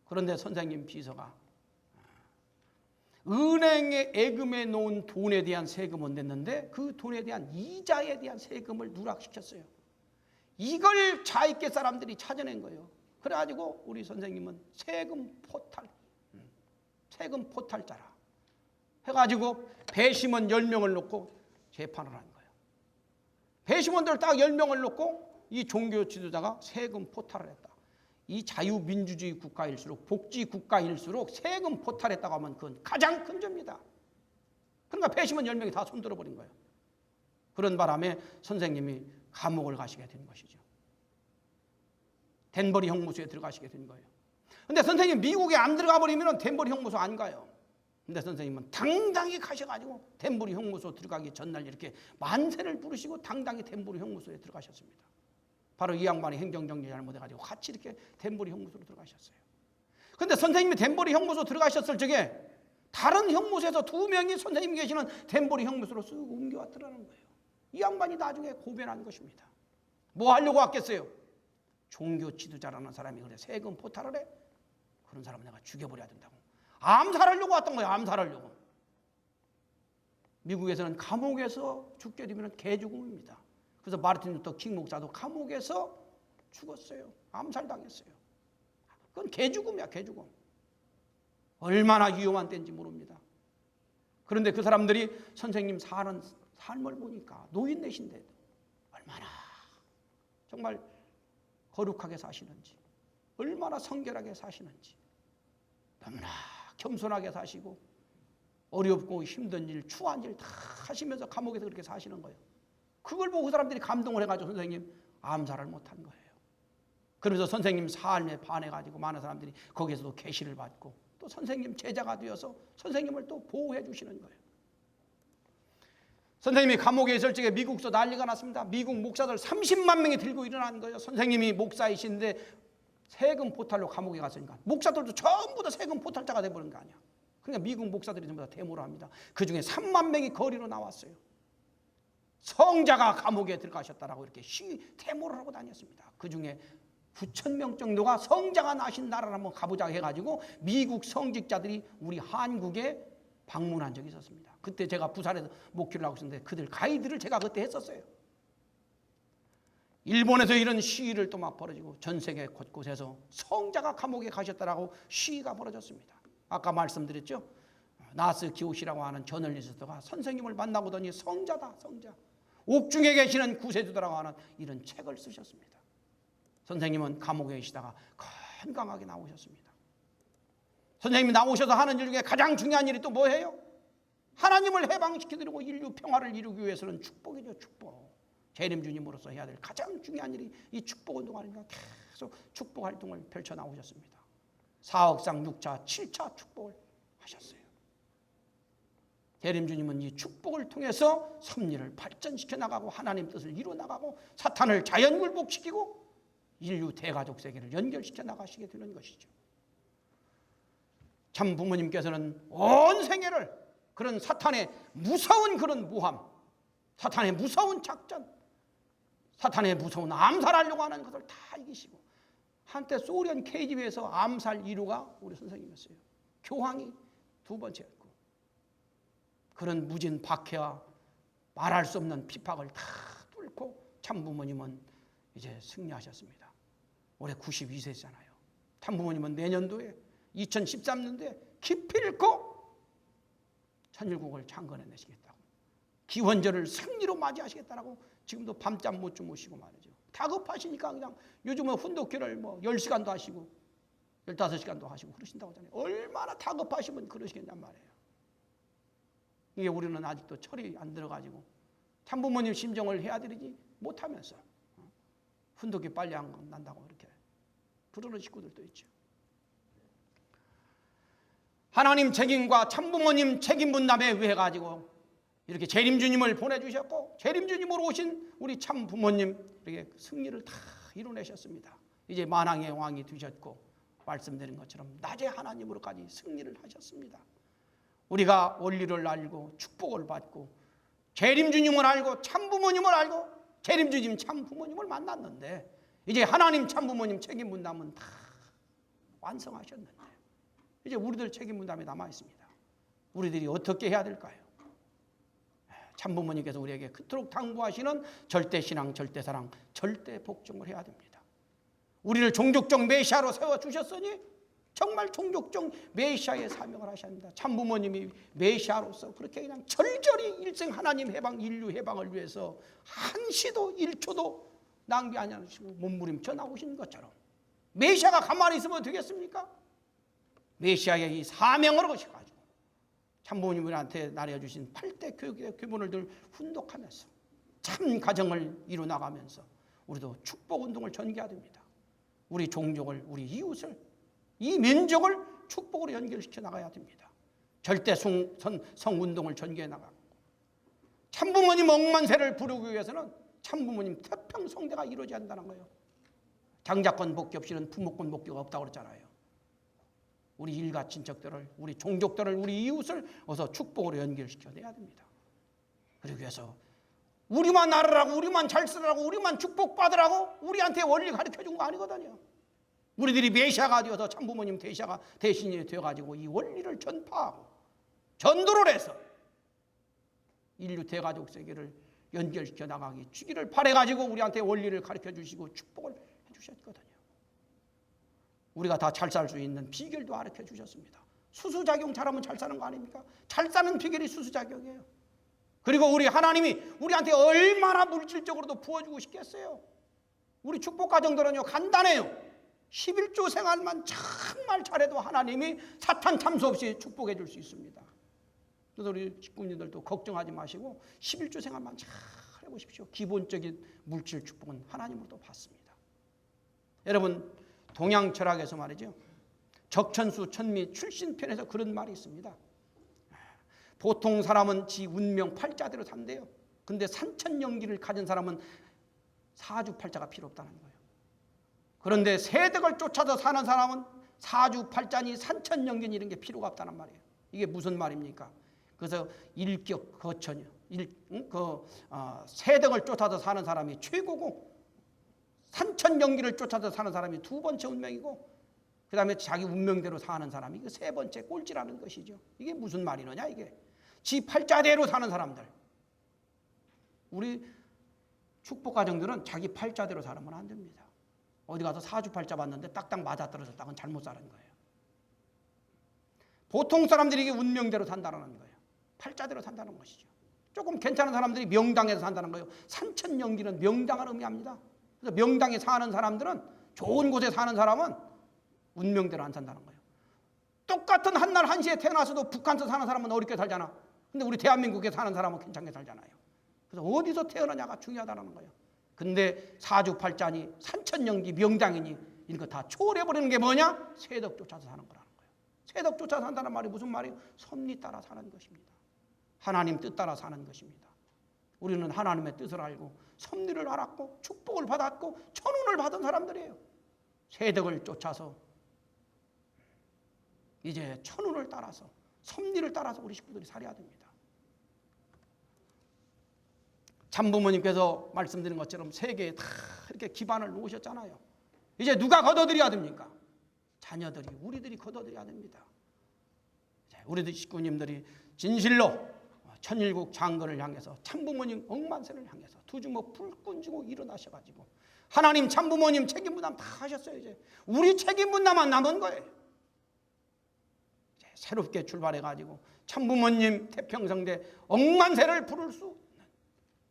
그런데 선생님 비서가 은행에 예금해 놓은 돈에 대한 세금은 냈는데 그 돈에 대한 이자에 대한 세금을 누락시켰어요. 이걸 좌익계 사람들이 찾아낸 거예요. 그래가지고 우리 선생님은 세금 포탈자라 해가지고 배심원 10명을 놓고 재판을 한 거예요. 배심원들 딱 10명을 놓고 이 종교 지도자가 세금 포탈을 했다. 이 자유민주주의 국가일수록 복지 국가일수록 세금 포탈했다고 하면 그건 가장 큰 죄입니다. 그러니까 배심원 10명이 다 손들어 버린 거예요. 그런 바람에 선생님이 감옥을 가시게 된 것이죠. 댄버리 형무소에 들어가시게 된 거예요. 근데 선생님 미국에 안 들어가 버리면 댄버리 형무소 안 가요. 근데 선생님은 당당히 가셔가지고 댄버리 형무소 들어가기 전날 이렇게 만세를 부르시고 당당히 댄버리 형무소에 들어가셨습니다. 바로 이 양반이 행정정리 잘못해가지고 같이 이렇게 댄버리 형무소로 들어가셨어요. 근데 선생님이 덴버리 형무소 들어가셨을 적에 다른 형무소에서 2명이 선생님이 계시는 덴버리 형무소로 쓱 옮겨왔더라는 거예요. 이 양반이 나중에 고변한 것입니다. 뭐 하려고 왔겠어요? 종교 지도자라는 사람이 그래 세금 포탈을 해? 그런 사람은 내가 죽여버려야 된다고. 암살하려고 왔던 거예요. 암살하려고. 미국에서는 감옥에서 죽게 되면 개죽음입니다. 그래서 마르틴 루터 킹 목사도 감옥에서 죽었어요. 암살당했어요. 그건 개죽음이야, 개죽음. 얼마나 위험한 때인지 모릅니다. 그런데 그 사람들이 선생님 사는 삶을 보니까 노인네신데 얼마나 정말 거룩하게 사시는지, 얼마나 성결하게 사시는지, 너무나 겸손하게 사시고 어렵고 힘든 일, 추한 일 다 하시면서 감옥에서 그렇게 사시는 거예요. 그걸 보고 그 사람들이 감동을 해가지고 선생님 암살을 못한 거예요. 그러면서 선생님 삶에 반해가지고 많은 사람들이 거기에서도 계시를 받고 또 선생님 제자가 되어서 선생님을 또 보호해 주시는 거예요. 선생님이 감옥에 있을 적에 미국서 난리가 났습니다. 미국 목사들 30만 명이 들고 일어나는 거예요. 선생님이 목사이신데 세금 포탈로 감옥에 갔으니까 목사들도 전부 다 세금 포탈자가 돼버린 거 아니야. 그러니까 미국 목사들이 전부 다 데모를 합니다. 그 중에 3만 명이 거리로 나왔어요. 성자가 감옥에 들어가셨다라고 이렇게 데모를 하고 다녔습니다. 그 중에 9천 명 정도가 성자가 나신 나라를 한번 가보자 해가지고 미국 성직자들이 우리 한국에 방문한 적이 있었습니다. 그때 제가 부산에서 목회를 하고 있었는데 그들 가이드를 제가 그때 했었어요. 일본에서 이런 시위를 또 막 벌어지고 전 세계 곳곳에서 성자가 감옥에 가셨다라고 시위가 벌어졌습니다. 아까 말씀드렸죠. 나스 기호시라고 하는 저널리스트가 선생님을 만나보더니 성자다, 성자. 옥중에 계시는 구세주다라고 하는 이런 책을 쓰셨습니다. 선생님은 감옥에 계시다가 건강하게 나오셨습니다. 선생님이 나오셔서 하는 일 중에 가장 중요한 일이 또 뭐예요? 하나님을 해방시켜드리고 인류 평화를 이루기 위해서는 축복이죠, 축복. 재림 주님으로서 해야 될 가장 중요한 일이 이 축복 운동 아닙니까? 계속 축복 활동을 펼쳐 나오셨습니다. 사억상 6차, 7차 축복을 하셨어요. 재림 주님은 이 축복을 통해서 섭리를 발전시켜 나가고 하나님 뜻을 이루어 나가고 사탄을 자연 굴복시키고 인류 대가족 세계를 연결시켜 나가시게 되는 것이죠. 참 부모님께서는 온 생애를 그런 사탄의 무서운 그런 모함, 사탄의 무서운 작전, 사탄의 무서운 암살하려고 하는 것을 다 이기시고 한때 소련 KGB에서 암살 1호가 우리 선생님이었어요. 교황이 두 번째였고 그런 무진 박해와 말할 수 없는 핍박을 다 뚫고 참부모님은 이제 승리하셨습니다. 올해 92세잖아요. 참부모님은 내년도에 2013년도에 기필코 천일국을 창건해내시겠다고 기원절을 승리로 맞이하시겠다라고 지금도 밤잠 못 주무시고 말이죠. 다급하시니까 그냥 요즘은 훈독기를 뭐 10시간도 하시고 15시간도 하시고 그러신다고 하잖아요. 얼마나 다급하시면 그러시겠냔 말이에요. 이게 우리는 아직도 철이 안 들어가지고 참부모님 심정을 헤아리지 못하면서 훈독이 빨리 안 난다고 이렇게 그러는 식구들도 있죠. 하나님 책임과 참부모님 책임 분담에 의해 가지고 이렇게 재림주님을 보내주셨고 재림주님으로 오신 우리 참부모님 이렇게 승리를 다 이루내셨습니다. 이제 만왕의 왕이 되셨고 말씀드린 것처럼 낮에 하나님으로까지 승리를 하셨습니다. 우리가 원리를 알고 축복을 받고 재림주님을 알고 참부모님을 알고 재림주님 참부모님을 만났는데 이제 하나님 참부모님 책임 분담은 다 완성하셨는데 이제 우리들 책임 분담이 남아 있습니다. 우리들이 어떻게 해야 될까요? 참부모님께서 우리에게 그토록 당부하시는 절대신앙, 절대사랑, 절대복종을 해야 됩니다. 우리를 종족적 메시아로 세워주셨으니 정말 종족적 메시아의 사명을 하셔야 합니다. 참부모님이 메시아로서 그렇게 그냥 절절히 일생 하나님 해방, 인류 해방을 위해서 한시도 1초도 낭비 안 하시고 몸부림쳐 나오신 것처럼 메시아가 가만히 있으면 되겠습니까? 메시아의 이 사명을 거셔가지고 참부모님들한테 나눠주신 8대 교육의 기본을 늘 훈독하면서 참 가정을 이루나가면서 우리도 축복운동을 전개해야 됩니다. 우리 종족을, 우리 이웃을, 이 민족을 축복으로 연결시켜 나가야 됩니다. 절대 성운동을 전개해 나가고 참부모님 억만세를 부르기 위해서는 참부모님 태평성대가 이루어져야 한다는 거예요. 장자권 복귀 없이는 부모권 복귀가 없다고 그랬잖아요. 우리 일가 친척들을, 우리 종족들을, 우리 이웃을 어서 축복으로 연결시켜내야 됩니다. 그러기 위해서 우리만 나르라고, 우리만 잘 쓰라고, 우리만 축복받으라고 우리한테 원리 가르쳐준 거 아니거든요. 우리들이 메시아가 되어서 참부모님 메시아가 대신이 되어가지고 이 원리를 전파하고 전도를 해서 인류 대가족 세계를 연결시켜 나가기 주기를 바래가지고 우리한테 원리를 가르쳐 주시고 축복을 해주셨거든요. 우리가 다 잘 살 수 있는 비결도 가르쳐 주셨습니다. 수수작용 잘하면 잘 사는 거 아닙니까? 잘 사는 비결이 수수작용이에요. 그리고 우리 하나님이 우리한테 얼마나 물질적으로도 부어주고 싶겠어요. 우리 축복가정들은요 간단해요. 11조 생활만 정말 잘해도 하나님이 사탄 참수 없이 축복해 줄 수 있습니다. 그래서 우리 식구님들도 걱정하지 마시고 11조 생활만 잘 해보십시오. 기본적인 물질 축복은 하나님으로도 받습니다. 여러분 동양 철학에서 말이죠, 적천수 천미 출신편에서 그런 말이 있습니다. 보통 사람은 지 운명 팔자대로 산대요. 근데 산천연기를 가진 사람은 사주팔자가 필요 없다는 거예요. 그런데 세덕을 쫓아서 사는 사람은 사주팔자니 산천연기니 이런 게 필요가 없다는 말이에요. 이게 무슨 말입니까? 그래서 일격 거천이요. 세덕을 쫓아서 사는 사람이 최고고 산천연기를 쫓아서 사는 사람이 두 번째 운명이고 그 다음에 자기 운명대로 사는 사람이 세 번째 꼴찌라는 것이죠. 이게 무슨 말이느냐 이게. 지 팔자대로 사는 사람들. 우리 축복가정들은 자기 팔자대로 살면 안 됩니다. 어디 가서 사주팔자 봤는데 딱딱 맞아떨어졌다고는 잘못 사는 거예요. 보통 사람들이 이게 운명대로 산다는 거예요. 팔자대로 산다는 것이죠. 조금 괜찮은 사람들이 명당에서 산다는 거예요. 산천연기는 명당을 의미합니다. 그래서 명당에 사는 사람들은, 좋은 곳에 사는 사람은 운명대로 안 산다는 거예요. 똑같은 한날 한시에 태어나서도 북한에서 사는 사람은 어렵게 살잖아. 근데 우리 대한민국에 사는 사람은 괜찮게 살잖아요. 그래서 어디서 태어나냐가 중요하다는 거예요. 근데 사주팔자니 산천연기 명당이니 이런 거 다 초월해버리는 게 뭐냐? 세덕 쫓아서 사는 거라는 거예요. 세덕 쫓아서 산다는 말이 무슨 말이에요? 섭리 따라 사는 것입니다. 하나님 뜻 따라 사는 것입니다. 우리는 하나님의 뜻을 알고 섭리를 알았고 축복을 받았고 천운을 받은 사람들이에요. 세덕을 쫓아서 이제 천운을 따라서 섭리를 따라서 우리 식구들이 살아야 됩니다. 참부모님께서 말씀드린 것처럼 세계에 다 이렇게 기반을 놓으셨잖아요. 이제 누가 걷어들여야 됩니까? 자녀들이, 우리들이 걷어들여야 됩니다. 우리들 식구님들이 진실로 천일국 장군을 향해서 참부모님 억만세를 향해서 두 주먹 불끈 쥐고 일어나셔가지고 하나님 참부모님 책임 분담 다 하셨어요. 이제 우리 책임 분담만 남은 거예요. 이제 새롭게 출발해가지고 참부모님 태평성대 억만세를 부를 수 있는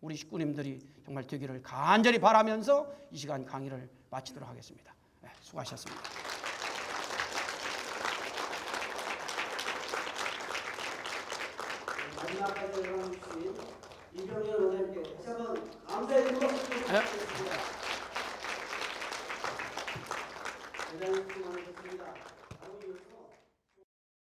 우리 식구님들이 정말 되기를 간절히 바라면서 이 시간 강의를 마치도록 하겠습니다. 네, 수고하셨습니다. 마지막까지 일어나주신 이병현 원장님께 다시 한번 감사의 말씀 드리겠습니다.